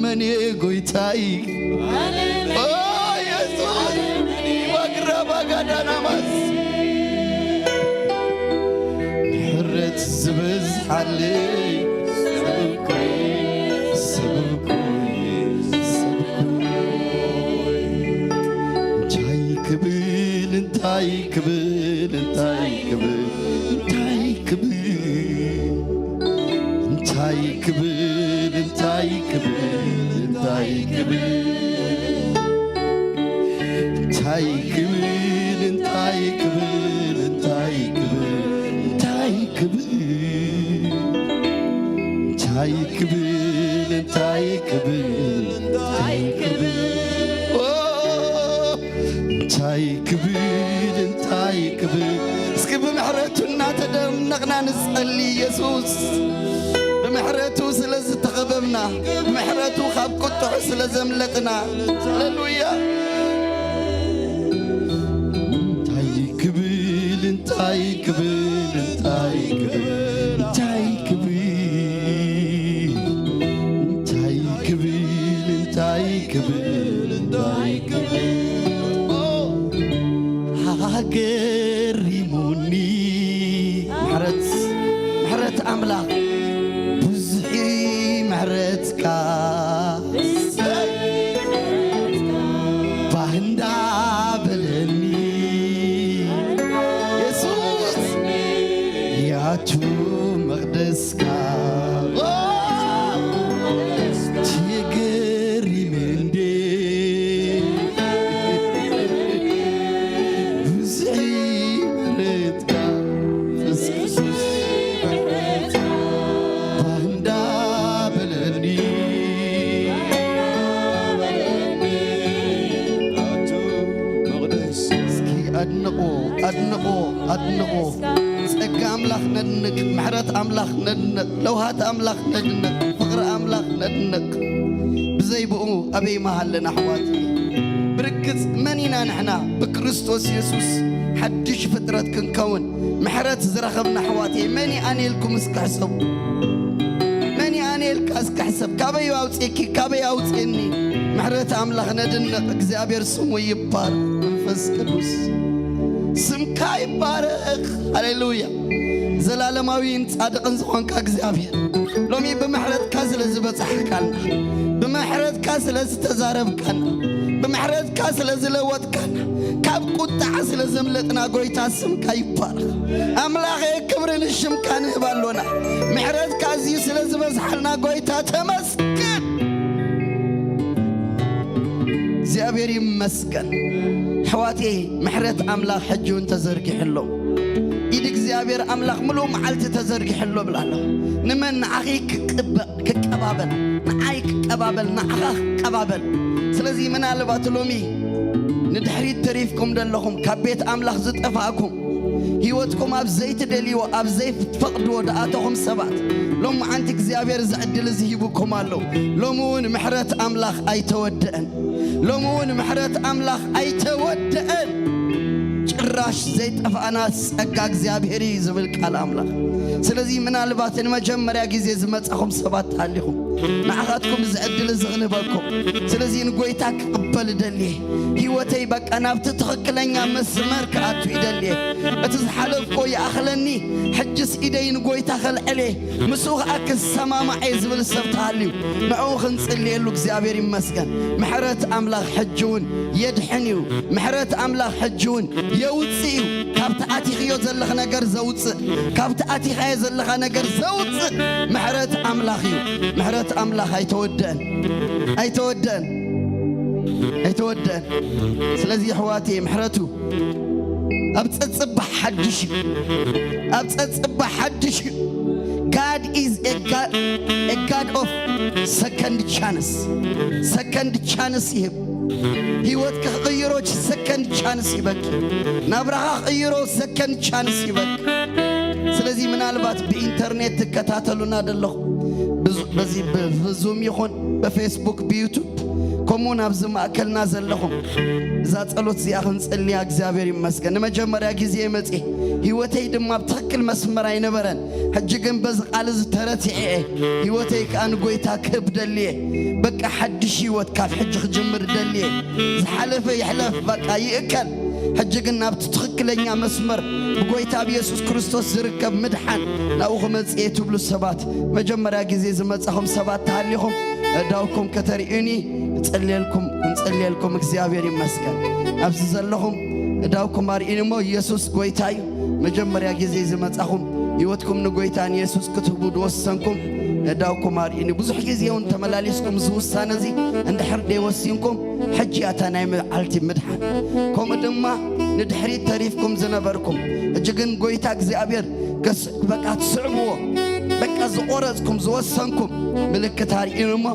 መኒ ጎይታይ ምሕረት ዝበዝሓለይ ሰብኮይ ሰብኮይ ሰብኮይ እንታይ ክብል እንታይ ክብል እንታይ ክብል እንታይ ክብል እንታይ ክብል እንታይ ክብል እንታይ ክብል እንታይ ክብል እንታይ ክብል እንታይ ክብል እንታይ ክብል እንታይ ክብል እንታይ ክብል እንታይ ክብል እስኪ ብምሕረቱ እናተደነቕና ንጸሊ ኢየሱስ ብምሕረቱ ስለ ዝተኸበብና ብምሕረቱ ካብ ቁጥዑ ስለ ዘምለጥና ሃሌሉያ እንታይ ክብል እንታይ ክብል እንታይ ክብል እንታይ ክብል እንታይ ክብል ሃገሪሙኒ ምሕረት ኣምላኽ ብዙሕ ምሕረትካ ባህንዳ በለኒ ያቱ መቅደስካ ትገሪምንዴ ብዙሕ ምሕረትካ ፍስክሱስ ባህንዳ በለኒ ያቱ መቅደስ እስኪ ኣድንቑ أدنقو سأك أملاخ ندنك محرت أملاخ ندنك لوهات أملاخ ندنك فقر أملاخ ندنك بزي بقو أبي محلنا حواتي بركز منينا نحنا بكريستوس يسوس حدش فترة كنكون محرت زرخبنا حواتي مني أني لكم اسكحسب مني أني لك اسكحسب كابي أوتيكي كابي أوتيني محرت أملاخ ندنك እግዚአብሔር ስሙ ይባረክ መንፈስ ቅዱስ ስምካ ይባረክ ሃሌሉያ ዘላለማዊን ጻድቅን ዝኾንካ እግዚአብሔር ሎሚ በመሕረትካ ስለዝበጽሕካልና በመሕረትካ ስለዝተዛረብካና በመሕረትካ ስለዝለወጥካና ካብ ቁጣዕ ስለዘምለጥና ጎይታ ስምካ ይባረክ አምላኬ ክብርን ሽምካ ንህባሎና መሕረትካ እዚዩ ስለዝበጽሐልና ጎይታ ተመስገን እግዚአብሔር ይመስገን حواتي محرت أملاخ حجون تزرقي حلو إيد እግዚአብሔር أملاخ ملو معلت تزرقي حلو بالله نمن نعيك كقبابل نعيك قبابل نعخ قبابل سلازي من على باتلومي ندحري تريفكم دلهم كبيت أملاخ زطفاكم هيوتكم أب زيت دليو أب زيت فقدوا دعاتهم سبات لوم أنت እግዚአብሔር زعدل زهيبكم الله لومون محرت أملاخ أي تودئن لومون محرت أملاخ أي تودئن ጭራሽ ዘይጠፋና ጸጋ እግዚአብሔር ይዝብል ቃል አምላክ ስለዚህ ምናልባት መጀመሪያ ጊዜ ዝመጻኹም ሰባት አለኹም ንዓኻትኩም ዝዕድል ዝግንበኩም ስለዚህ ንጎይታ ክቅበል ደልየ ህይወተይ በቃ ናብቲ ትኽክለኛ መስመር ከኣቱ ይደልየ እቲ ዝሓለፍኮ ይኣኽለኒ ሕጅስ ኢደይ ንጎይታ ኸልዕለ ምስኡ ከዓ ክሰማማዕ ዝብል ሰብ ተሃልዩ ንዕኡ ክንጽልየሉ እግዚአብሔር ይመስገን ምሕረት ኣምላኽ ሕጅውን የድሕን እዩ ምሕረት ኣምላኽ ሕጅውን يوصي كابت أتيخيو زلخ نجار زوص كابت أتيخي زلخ نجار زوص محرت أملاخيو محرت أملاخ أيتودن سلازي حواتي محرتو أبتصبح حدش God is a God of second chance ህይወት ከቀይሮች ሰከንድ ቻንስ ይበቅ ናብራኻ ቀይሮ ሰከንድ ቻንስ ይበቅ ስለዚህ ምናልባት በኢንተርኔት ተከታተሉና ደለኹ በዚህ በዙም ይሆን በፌስቡክ በዩቲዩብ ኮሙን አብዝ ማከልና ዘለኹም እዛ ጸሎት ዚያኽን ጸልያ እግዚአብሔር ይመስገን መጀመሪያ ጊዜ መጽ ህይወተይ ድማ በትክክል መስመር አይነበረን ሕጅግን በዝቃል ዝተረትዐ ህይወተይ ካን ጎይታ ከብደልየ በቃ حدش ህይወት ካብ ሕጅ ክጅምር ደልየ ዝሓለፈ ይሕለፍ በቃ ይእከል ሕጅግን ናብ ትክክለኛ መስመር በጎይታ ኢየሱስ ክርስቶስ ዝርከብ ምድሓን ናው ኸመጽእ ትብሉ ሰባት መጀመሪያ ጊዜ ዝመጻኹም ሰባት ታሊኹም ዳውኩም ከተሪኡኒ እንጸልየልኩም እግዚአብሔር ይመስገን ኣብዚ ዘለኹም ዳውኩም አርኢንሞ ኢየሱስ ጎይታዩ መጀመሪያ ጊዜ ዝመጻኹም ህይወትኩም ንጎይታን ኢየሱስ ክትህቡ ወሰንኩም ዳውኩም አርኢኒ ብዙሕ ጊዜውን ተመላሊስኩም ዝውሳነዚ እንድሕር ደይወሲንኩም ሕጂ ኣታናይ መዓልቲ ምድሓን ከምኡ ድማ ንድሕሪት ተሪፍኩም ዝነበርኩም እጅግን ጎይታ እግዚአብሔር በቃ ትስዕብዎ በቃ ዝቆረጽኩም ዝወሰንኩም ምልክት አርኢንሞ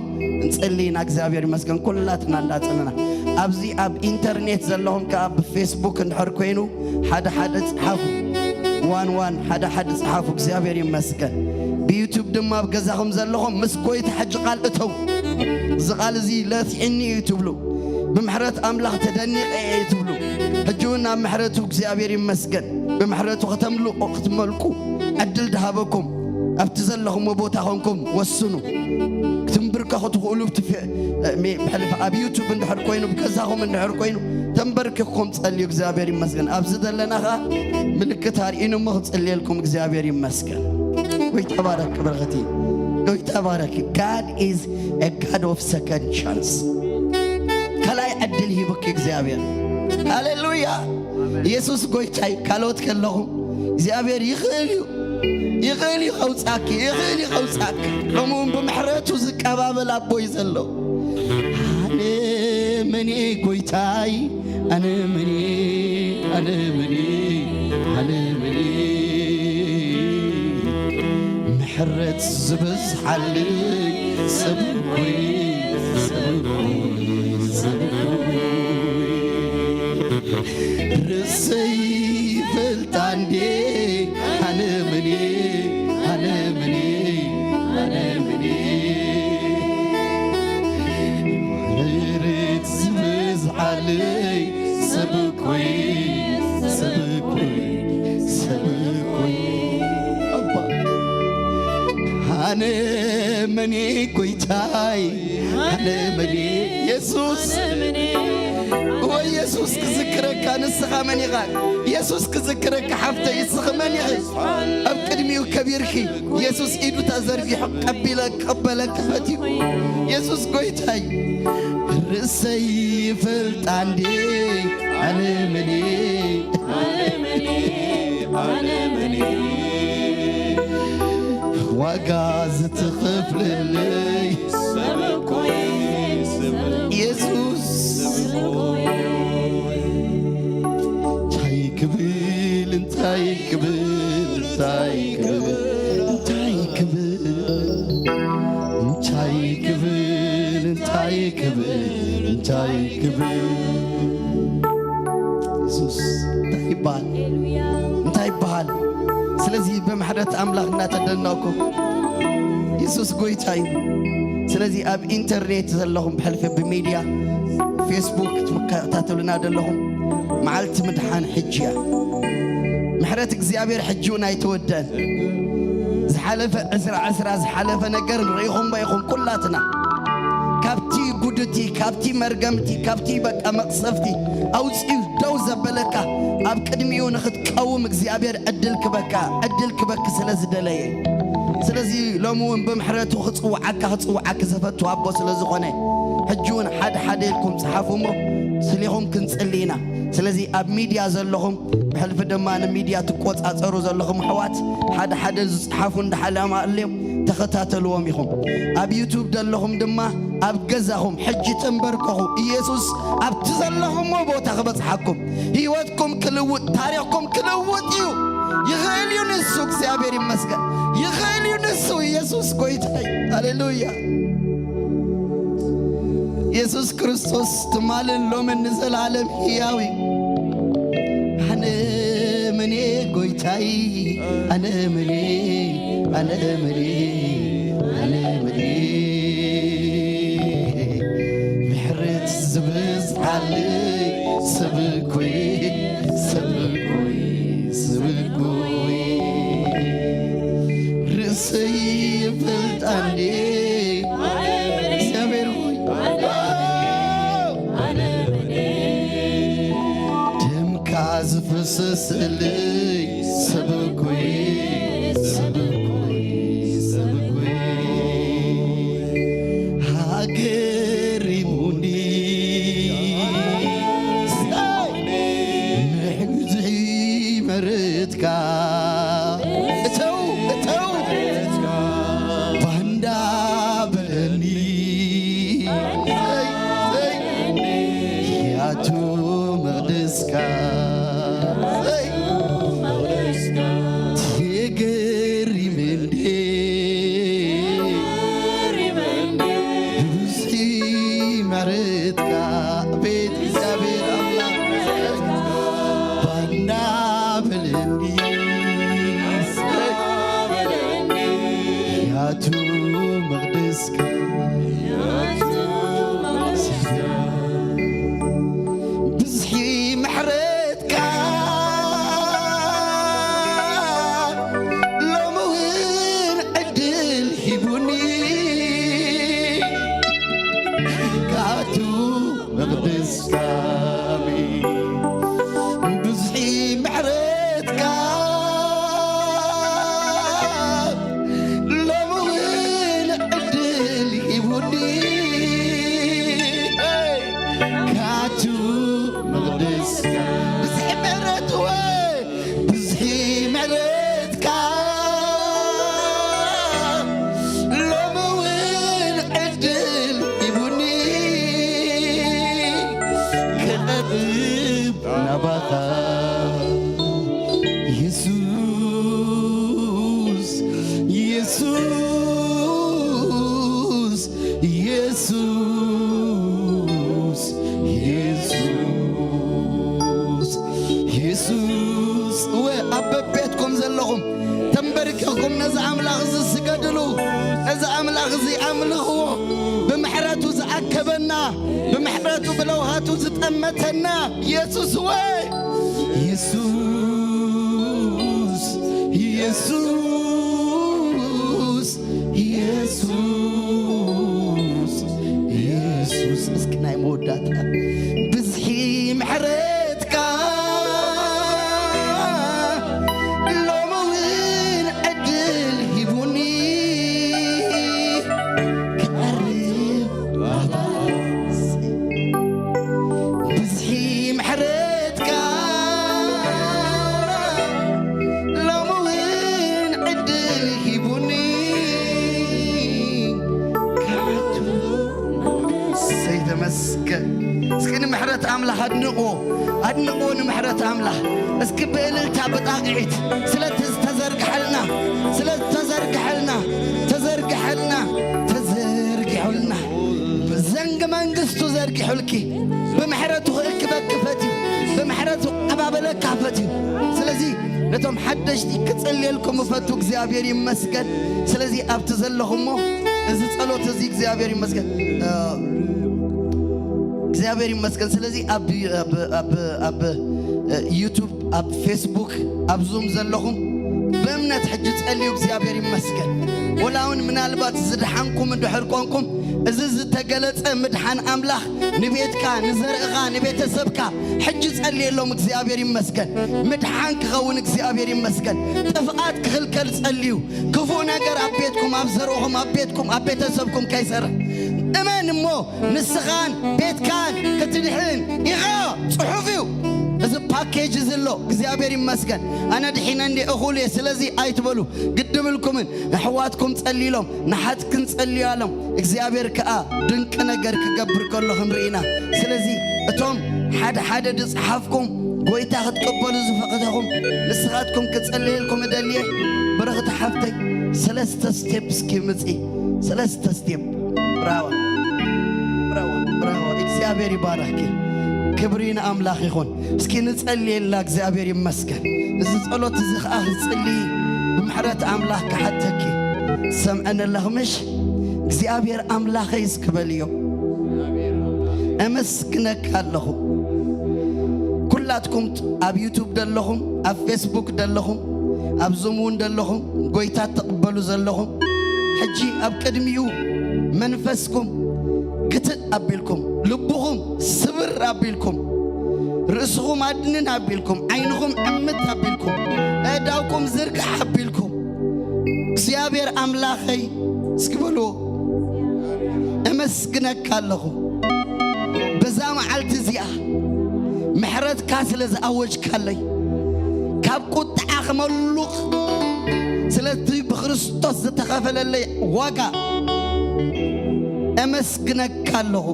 እንጸልይና እግዚአብሔር ይመስገን ኩላትና እንዳጽነና ኣብዚ ኣብ ኢንተርኔት ዘለኹም ከኣብ ፌስቡክ እንድሕር ኮይኑ ሓደ ጽሓፉ ዋን ሓደ ጽሓፉ እግዚአብሔር ይመስገን بيوتيوب دم ما بجزاهم زلهم مسكويت حج قال أتو زقال زي لا تحني يتبلو بمحرات أملاخ تدني يتبلو حجونا محراتو زابير مسكن بمحراتو ختملكو عدل ذهبكم أبتزلهم وبوتاهمكم والسنو تنبرك خطو قلوب تفع بحلف أبيوتيوب ندحر كوينو بجزاهم ندحر كوينو تنبرككم تصلي زابير مسكن أبزد لنا خا ملكتار إنه ما تصلي لكم زابير مسكن ويتبارك برغتي ويتبارك God is a God of second chance كلاي عدل هيبك እግዚአብሔር ሃሌሉያ ኢየሱስ ጎይታይ ካሎት ከለኹም እግዚአብሔር ይኽእል ይኸውጻክ ለሙን በመሕረቱ ዝቀባበል አቦይ ዘሎ አነ መኔ ጎይታይ አነ መኔ حرت زبز حلي سبوي رسي ይፈልጣንዴ አለምኔ አለምኔ አለምኔ ርት ዝብዝዓለይ ሰብኮይ ሰብኮይ ሰብኮይ አባ አለምኔ ጎይታይ አለምኔ ኢየሱስ ويسوس كذكرك نسخة من يغال يسوس كذكرك حفتة يسخ من يغال أبكرمي وكبيركي يسوس إيدو تزرقي قبلك قبلك فتيو يسوس قويتاي الرسي فلت عندي علمني علمني علمني وقاز تخفل لي سبكوي يسوس كبيل انتاي كبيل انتاي كبيل انتاي كبيل انتاي كبيل انتاي كبيل يسوس انتاي بال انتاي بال سلازي بمحرة أملاخنا تدناكو يسوس قويتاي سلازي أب إنترنت لهم بحلفة بميديا فيسبوك تاتلنا دلهم معلت مدحان حجيا محرت እግዚአብሔር حجونا يتودن زحلف عسرا زحلف ነገር ريهم بايهم كلاتنا كابتي قدتي كابتي مرقمتي كابتي بقى مقصفتي اوصي دوز بلكا اب قدميو نختقوم እግዚአብሔር ادلك بكا ስለዝደለየ ስለዚህ ለሙን በመሕረቱ خصوعك زفتو ابو ስለዝኾነ حجون حد لكم صحافهم سليهم كنصلينا سلازي اب ميديا زلهم بحلف دمان ميديا تقوصاصرو زلهم حوات حد صحافو اندحلام عليهم تختاتلوهم يخم اب يوتيوب دلهم دما اب غزاهم حج تنبركو يسوس اب تزلهم بوتا خبصحكم هيوتكم كلوت تاريخكم كلوت يغيل ينسو እግዚአብሔር ይመስገን يغيل ينسو ኢየሱስ ቆይታይ ሃሌሉያ ኢየሱስ ክርስቶስ ተማልን ሎምን ዘላለም ሕያዊ አነ መኔ ጎይታይ አነ መኔ ምሕረት ዝብዝ ዓለይ ሰብኮይ ሰብኮይ ሰብኮይ ርእሰይ ይፈልጣንዴ زفسسلي سبكوي سبكوي سبكوي هاجري موني نحزي مرتكا اتو باندا بلني يا تو مقدسكا أببيتكم زلهم تنبرككم نزع أملاغ السجدلو نزع أملاغ زي أملغو بمحراتو زعكبنا بمحراتو بلوهاتو زتأمتنا يسوس وي يسوس يسوس يسوس يسوس اسكناي موداتنا بزحي محرتك لومين عدل هيبوني كقرب بزحي محرتك لومين عدل هيبوني سيتمسك اسكن محرت أملاح أدنقو نمحرت أملاح اسكن بقلل تابط أقعيت سلا تزرق حلنا سلا تزرق حلنا تزرق حلنا تزرق حلنا زنق منقستو زرق حلكي بمحرتو اكبك كفتي بمحرتو أبابلك كفتي سلازي نتوم حدشتي كتسلي لكم وفتو እግዚአብሔር ይመስገን ስለዚህ አብትዘለሁሞ እዚ ጸሎት እዚ እግዚአብሔር ይመስገን እግዚአብሔር ይመስገን ስለዚህ አብ ዩቲዩብ አብ ፌስቡክ አብ ዙም ዘለኹም በእምነት ሕጅ ጸልዩ እግዚአብሔር ይመስገን ወላውን ምናልባት ዝድሓንኩም እንድሕርቆንኩም እዚ ዝተገለጸ ምድሓን አምላኽ ንቤትካ ንዘርእኻ ንቤተሰብካ ሕጅ ጸልየሎም እግዚአብሔር ይመስገን ምድሓን ክኸውን እግዚአብሔር ይመስገን ጥፍቃት ክኽልከል ጸልዩ ክፉ ነገር ኣብ ቤትኩም ኣብ ዘርእኹም ኣብ ቤትኩም ኣብ ቤተሰብኩም ከይሰርሕ እመን እሞ ንስኻን ቤትካን ክትድሕን ኢኻ ጽሑፍ እዩ እዚ ፓኬጅ ዝሎ እግዚአብሔር ይመስገን ኣነ ድሒነ እንዲ እኹል እየ ስለዚ ኣይትበሉ ግድብልኩምን ኣሕዋትኩም ጸሊሎም ንሓትክን ጸልያሎም እግዚአብሔር ከኣ ድንቅ ነገር ክገብር ከሎ ክንርኢና ስለዚ እቶም ሓደ ድጽሓፍኩም ጎይታ ክትቀበሉ ዝፈቐደኹም ንስኻትኩም ክጸልየልኩም እደልየ በረኽቲ ሓፍተይ ሰለስተ ስቴፕ እስኪ ምጺ ሰለስተ ስቴፕ ብራዋ እግዚአብሔር ይባረክ ክብሪን አምላኽ ይኹን እስኪ ንጸልየላ እግዚአብሔር ይመስገን እዚ ጸሎት እዚ ኸኣ ክጽልይ ብምሕረት አምላኽ ክሓተኪ ሰምዐነለኹ ምሽ እግዚአብሔር አምላኸይ እስክበልዮ ኣመስግነካ ኣለኹ ኩላትኩም ኣብ ዩቲዩብ ደለኹም ኣብ ፌስቡክ ደለኹም ኣብ ዙም እውን ደለኹም ጎይታ ተቕበሉ ዘለኹም ሕጂ ኣብ ቅድሚኡ መንፈስኩም ክትእ ኣቢልኩም ልብኹም ስብር ኣቢልኩም ርእስኹም ኣድንን ኣቢልኩም ዓይንኹም ዕምት ኣቢልኩም ኣእዳውኩም ዝርግሕ ኣቢልኩም እግዚአብሔር አምላኸይ እስክበልዎ ኣመስግነካ ኣለኹ በዛ መዓልቲ እዚኣ ምሕረትካ ስለ ዝኣወጅካለይ ካብ ቁጥዓ ክመሉቕ ስለቲ ብክርስቶስ ዝተኸፈለለይ ዋጋ أمسكنك الله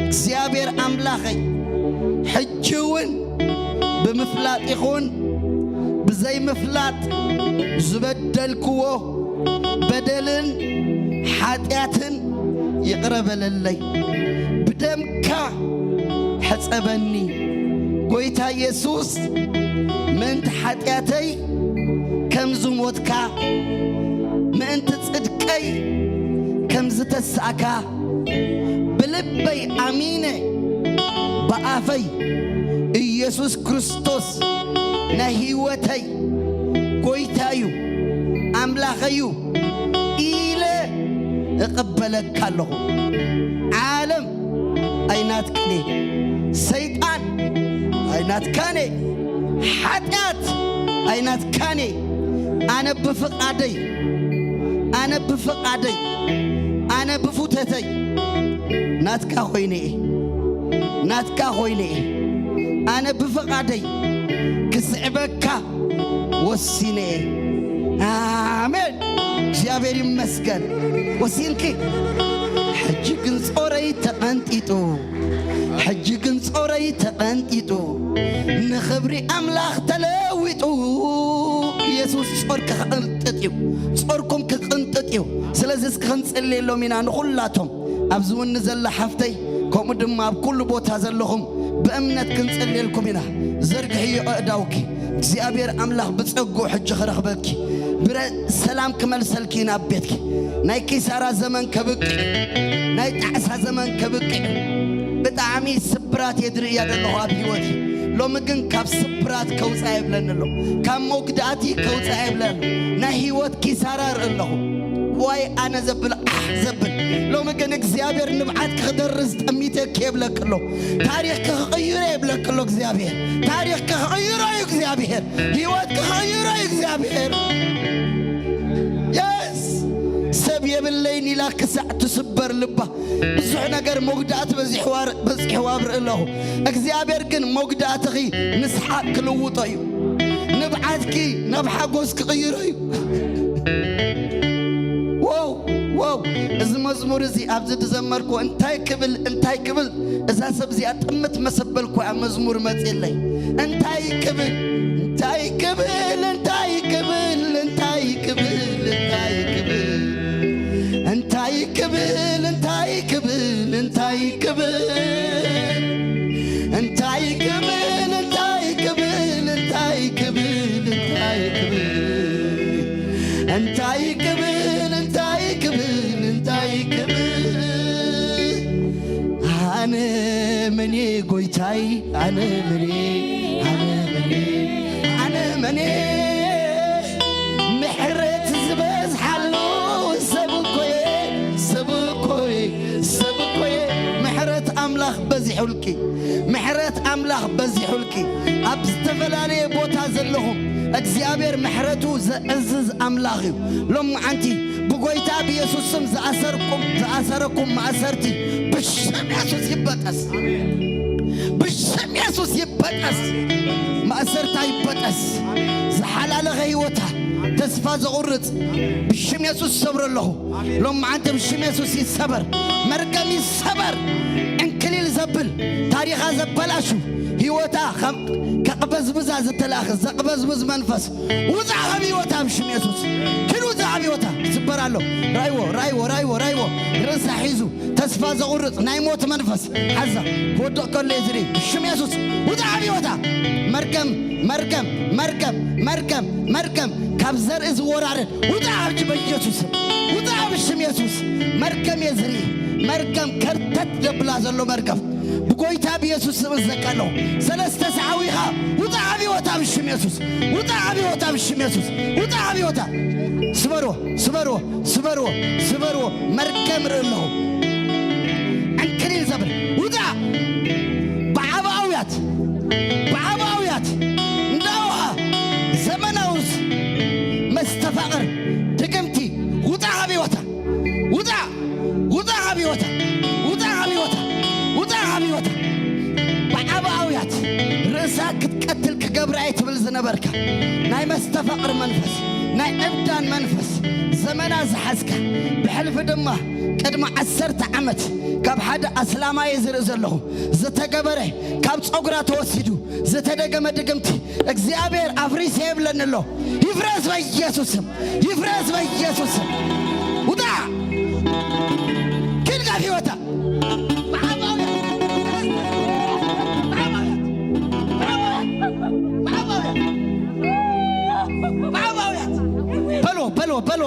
እግዚአብሔር አምላኸይ ሕጅውን በመፍላጥ ይኹን በዘይ መፍላጥ ዝበደልክዎ በደልን ኃጢአትን ይቅረበለለይ በደምካ حسبني ጎይታ ኢየሱስ ምንት ኃጢአተይ ከም ዝሞትካ ምንት ጽድቀይ كم زتسعكا بلبي أمينة بأفي إيسوس كريستوس نهيوتي كويتايو أملاخيو إلى اقبلك له عالم أينات كني سيطان أينات كاني حدات أينات كاني أنا بفقادي أنا بفقادي أنا بفوتتي ناتكا خويني أنا بفقادي كسعبك وسيني آمين جابري مسكن وسينكي حجكن صوري تقنطيتو نخبري أملاخ تلويتو يسوس صورك قنطيتو صوركم كقنطيتو سلازس كنصلي لهم منا نخلاتهم ابزون نزل حفتي كوم دم كل بوتا زلهم بامنت كنصلي لكم منا زرق هي اداوكي እግዚአብሔር አምላኽ ብጸጉ ሕጂ ኸረኽበኪ ብረ ሰላም ክመልሰልኪ ናብ ቤትኪ ናይ ኪሳራ ዘመን ከብቅ ናይ ጣዕሳ ዘመን ከብቅ ብጣዕሚ ስብራት የድርኢ ያደለኹ ኣብ ህይወቲ ሎሚ ግን ካብ ስብራት ከውፃእ ይብለኒ ኣሎ ካብ ሞግዳእቲ ከውፃእ ይብለኒ ናይ ህይወት ኪሳራ ርኢ ኣለኹ ዋይ ኣነ ዘብል ዘብል ሎሚ ግን እግዚአብሔር ንብዓት ክደርዝ ጠሚተክ የብለክ ኣሎ ታሪኽ ክቕይሮ የብለክ ኣሎ እግዚአብሔር ታሪኽ ክቕይሮ እግዚአብሔር ህይወት ክቕይሮ እግዚአብሔር ሰብ የብለይን ኢላ ክሳዕ ትስበር ልባ ብዙሕ ነገር ሞግዳእት በዚሕዋ ብርኢ ኣለኹ እግዚአብሔር ግን ሞግዳእትኺ ንስሓቅ ክልውጦ እዩ ንብዓትኪ ናብ ሓጎስ ክቕይሮ እዩ ዋው እዚ መዝሙር እዚ ኣብዚ ተዘመርኩ እንታይ ክብል እዛ ሰብ እዚኣ ጥምት መሰበልኩ ኣብ መዝሙር መፅለይ እንታይ ክብል أنا مني قويتاي أنا مني محرت زبز حلو سبكوي محرت أملاخ بزي حلكي أبستفلاني بوتا زلهم እግዚአብሔር ምሕረቱ ዘእዝዝ አምላኽ እዩ ሎም አንቲ በጎይታ በኢየሱስ ስም ዘአሰረኩም ማእሰርቲ በስም ኢየሱስ ይበጠስ በስም ኢየሱስ ይበጠስ ማእሰርታ ይበጠስ ዘሐላለኸ ህይወታ ተስፋ ዘቁርጥ በስም ኢየሱስ ሰብረለሁ ሎም አንተ በስም ኢየሱስ ይሰበር መርገም ይሰበር እንክሊል ዘብል ታሪኻ ዘበላሹ ህይወታ ከቅበዝብዛ ዝተላኸ ዘቅበዝብዝ መንፈስ ውፃ ህይወታ በስም ኢየሱስ ክሉ ዛ ህይወታ ስበራለሁ ራይዎ ርሳ ሒዙ ተስፋ ዘቁርጥ ናይ ሞት መንፈስ ሓዛ ወደቅ ከለ ዝሪ በስም ኢየሱስ ውፃ ህይወታ መርገም ካብ ዘርኢ ዝወራረድ ውፃ በኢየሱስ ውፃ በስም ኢየሱስ መርገም የዝሪ መርገም ከርተት ደብላ ዘሎ መርገም بقويتا بيسوس سمزكالو سلسة سعويها وطع بيوتا بشم يسوس وطع بيوتا بشم يسوس وطع بيوتا سبرو مركم رلو عنكرين زبر وطع بعباويات ندوها زمنوز مستفقر تقمتي وطع بيوتا عبيوتا بعباويات رساك تقتل كقبرعي تبل زنبركا ناي مستفقر منفس ناي ابدان منفس زمنا زحزكا بحلف دمه قدم 10 عمت كاب حدا اسلاما يزرزلو زتقبره كاب صقرا توسيدو زتدقم دقمتي እግዚአብሔር አፍሪስ ይብለንሎ ይፍረስ በኢየሱስ ውጣ كلغا فيوتا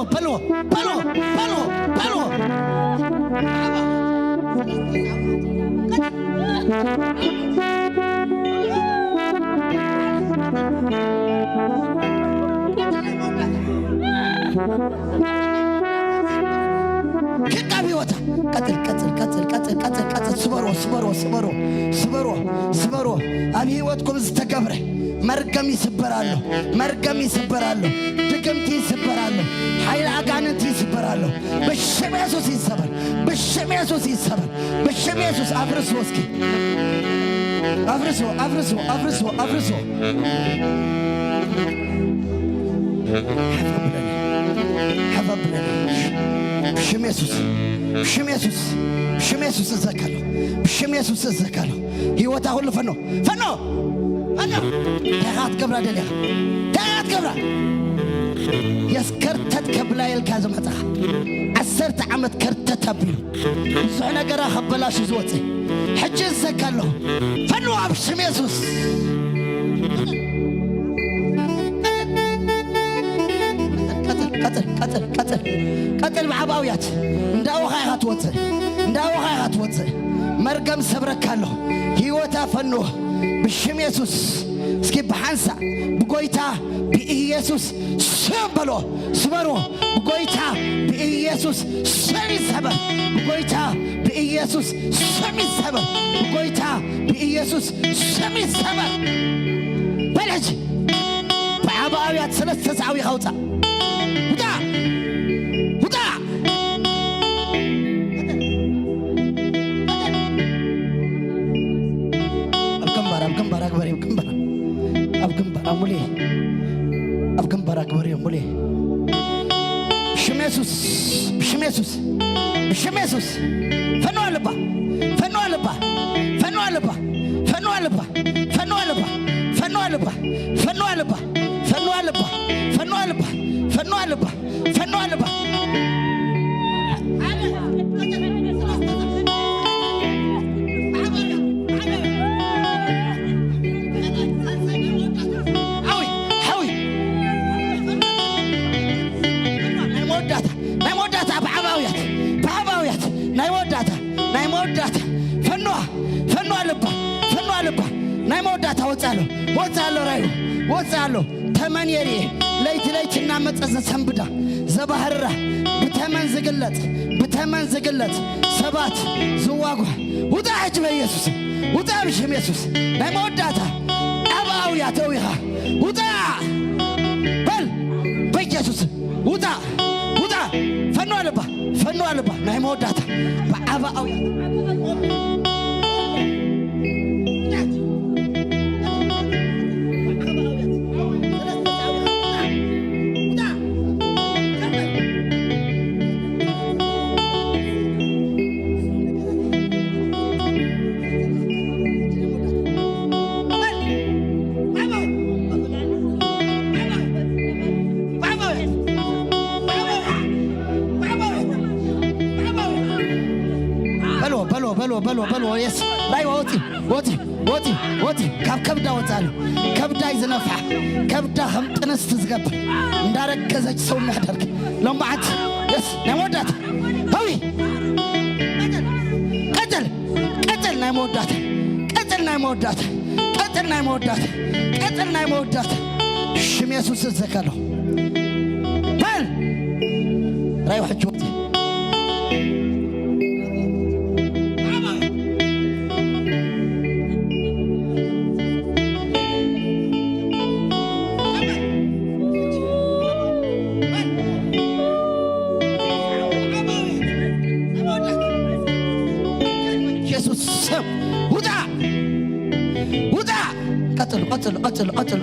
بلو كيكا بيوتا قتل سبرو أبي هيوتكم استقبره مرقم يسبرالو دقمتي يسبرالو حيل عقانتي يسبرالو بشم يسوس يسبر بشم يسوس أفرسوسكي أفرسو حفظ بلاني بشم يسوس الزكالو هيوتا هو اللي فنو تغات قبرا دليها يسكرتت قبلا يلكازم هتخ 10 عمت كرتت بلو زعنا قرا خبلاش زوتي حج الزكالو فنو بشم يسوس قتل بعباويات እንዳው ኻያት ወጽ መርገም ሰብረካለሁ ህይወታ ፈኖ بشم يسوس اسكي بحنسا بقويتا بإيسوس سبلو سبرو بقويتا بإيسوس سمي السبب بقويتا بإيسوس سمي السبب بقويتا بإيسوس سمي السبب بلج بعباويات ثلاثة ساوي خوتا ودا أبكم بري مولي بشميسوس فنو ألبا ناي موداتا وصالو رايو وصالو تمنيري ليت نامطز سنبدا زبهرة بتمن زقلت سبات زواغو ودا عجب يسوس ودا بشم يسوس ناي موداتا أباويا تويها ودا بل بيسوس ودا فنو ألبا ناي موداتا بأباويا بلو يس راي وطي كبدا وصالو كبدا يزنفع كبدا هم تنس تزغب እንዳረገዘች ሰው የሚያደርግ ለማዓት يس ናይሞዳታ هوي قتل ናይሞዳታ ሽም ኢየሱስ ዘከለው በል راي وحجوتي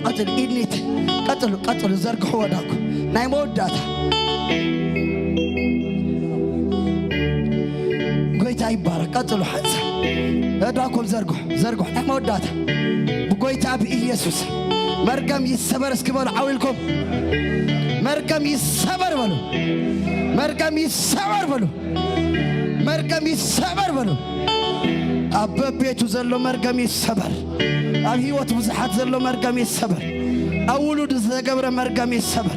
قتل إنيت قتل زرق حواداكو ناي موداتا قويتا يبارك قتل حتى هداكم زرقو ناي موداتا بقويتا بإيسوس مرقم يسبر اسكبال عويلكم مرقم يسبر بلو أبا بيتو زلو مرقم يسبر أب هيوت بزحات زلو مرقم يسبر أولود زقبر مرقم يسبر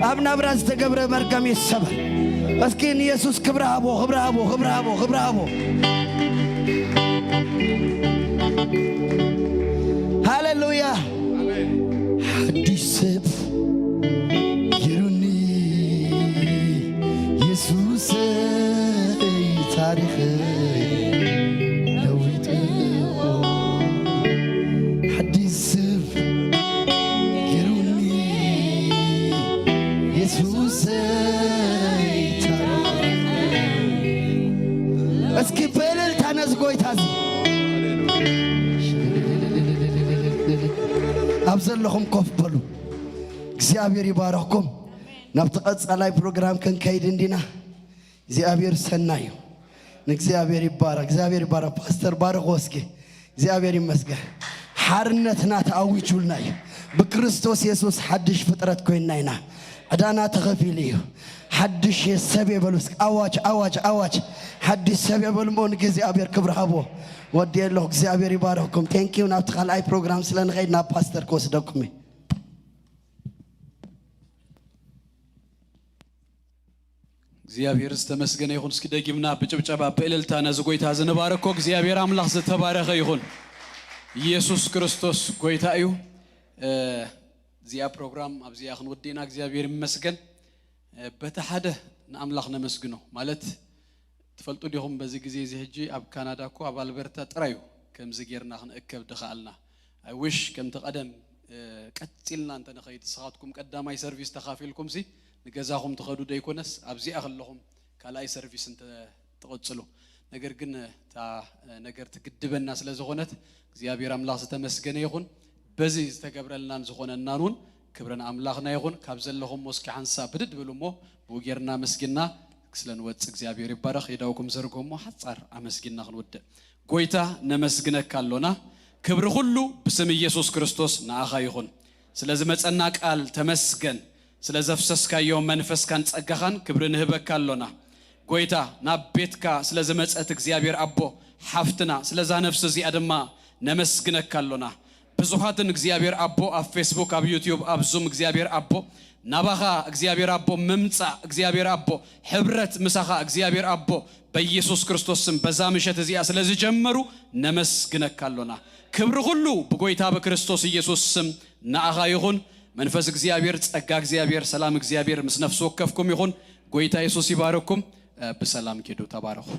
أبنا براز تقبر مرقم يسبر أسكين يسوس خبرابو هاليلويا حديث يروني يسوس تاريخ اسكي بلل تنزغوي تازي ابزلهم كوف بلو እግዚአብሔር ይባረኩም ናብተቀጻላይ ፕሮግራም ከንካይድ እንዲና እግዚአብሔር ሰናዩ እግዚአብሔር ይባረክ ፓስተር ባረኮስኪ እግዚአብሔር ይመስገን ሓርነትና ተአዊቹልናይ በክርስቶስ ኢየሱስ ሐድሽ ፍጥረት ኮይናይና عدانا تغفيليه حدش يسبي بلوس أواج حدش يسبي بلمون كذي أبير كبر هبو ودي الله كذي أبير يبارككم thank you نابتخال أي program سلنا غير ناب باستر كوس دكمي እግዚአብሔር ዝተመስገነ ይሁን እስኪ ደጊምና በጭብጨባ በእልልታ ነዝጎይታ ዝንባረኮ እግዚአብሔር አምላክ ዝተባረከ ይሁን ኢየሱስ ክርስቶስ ጎይታ እዩ ዚያ ፕሮግራም አብዚያ ክንወዲና እግዚአብሔር ይመስገን በተሐደ ንአምላክ ነመስግኖ ማለት ትፈልጡ ዲኹም በዚህ ጊዜ እዚ ሕጂ አብ ካናዳ ኮ አብ አልበርታ ጥራዩ ከምዚ ጌርና ክንእከብ ድኻልና አይ ዊሽ ከም ተቀደም ቀጥልና እንተ ነኸይድ ሰኻትኩም ቀዳማይ ሰርቪስ ተኻፊልኩም ሲ ንገዛኹም ተኸዱ ደይኮነስ አብዚያ አኸለኹም ካላይ ሰርቪስ እንተ ተቆጽሉ ነገር ግን ታ ነገር ትግድበና ስለዝኾነት እግዚአብሔር አምላክ ዝተመስገነ ይሁን በዚህ ዝተገብረልናን ዝኾነናኑን ክብረን አምላክና ይሁን ካብ ዘለኹም ወስኪ ሓንሳ ብድድ ብሉሞ ብጌርና መስጊና ስለንወጽ እግዚአብሔር ይባረክ ይዳውኩም ዘርጎሞ ሐጻር አመስጊና ክንወደ ጎይታ ነመስግነካሎና ክብር ሁሉ በስም ኢየሱስ ክርስቶስ ናአኻ ይሁን ስለዚህ መጸና ቃል ተመስገን ስለዘፍሰስካዮ መንፈስካን ጸጋኻን ክብር ንህበካሎና ጎይታ ናብ ቤትካ ስለዚህ መጸት እግዚአብሔር አቦ ሐፍትና ስለዛ ነፍስ እዚ አድማ ነመስግነካሎና ብዙሃትን እግዚአብሔር አቦ አብ ፌስቡክ አብ ዩቲዩብ አብ ዙም እግዚአብሔር አቦ ናባኻ እግዚአብሔር አቦ መምጻ እግዚአብሔር አቦ ህብረት ምሳኻ እግዚአብሔር አቦ በኢየሱስ ክርስቶስ ስም በዛ ምሸት እዚያ ስለዚህ ጀመሩ ነመስግነካሎና ክብር ሁሉ በጎይታ በክርስቶስ ኢየሱስ ስም ናአኻ ይሁን መንፈስ እግዚአብሔር ጸጋ እግዚአብሔር ሰላም እግዚአብሔር ምስ ነፍስ ወከፍኩም ይሁን ጎይታ ኢየሱስ ይባረኩም በሰላም ኪዱ ተባረኩ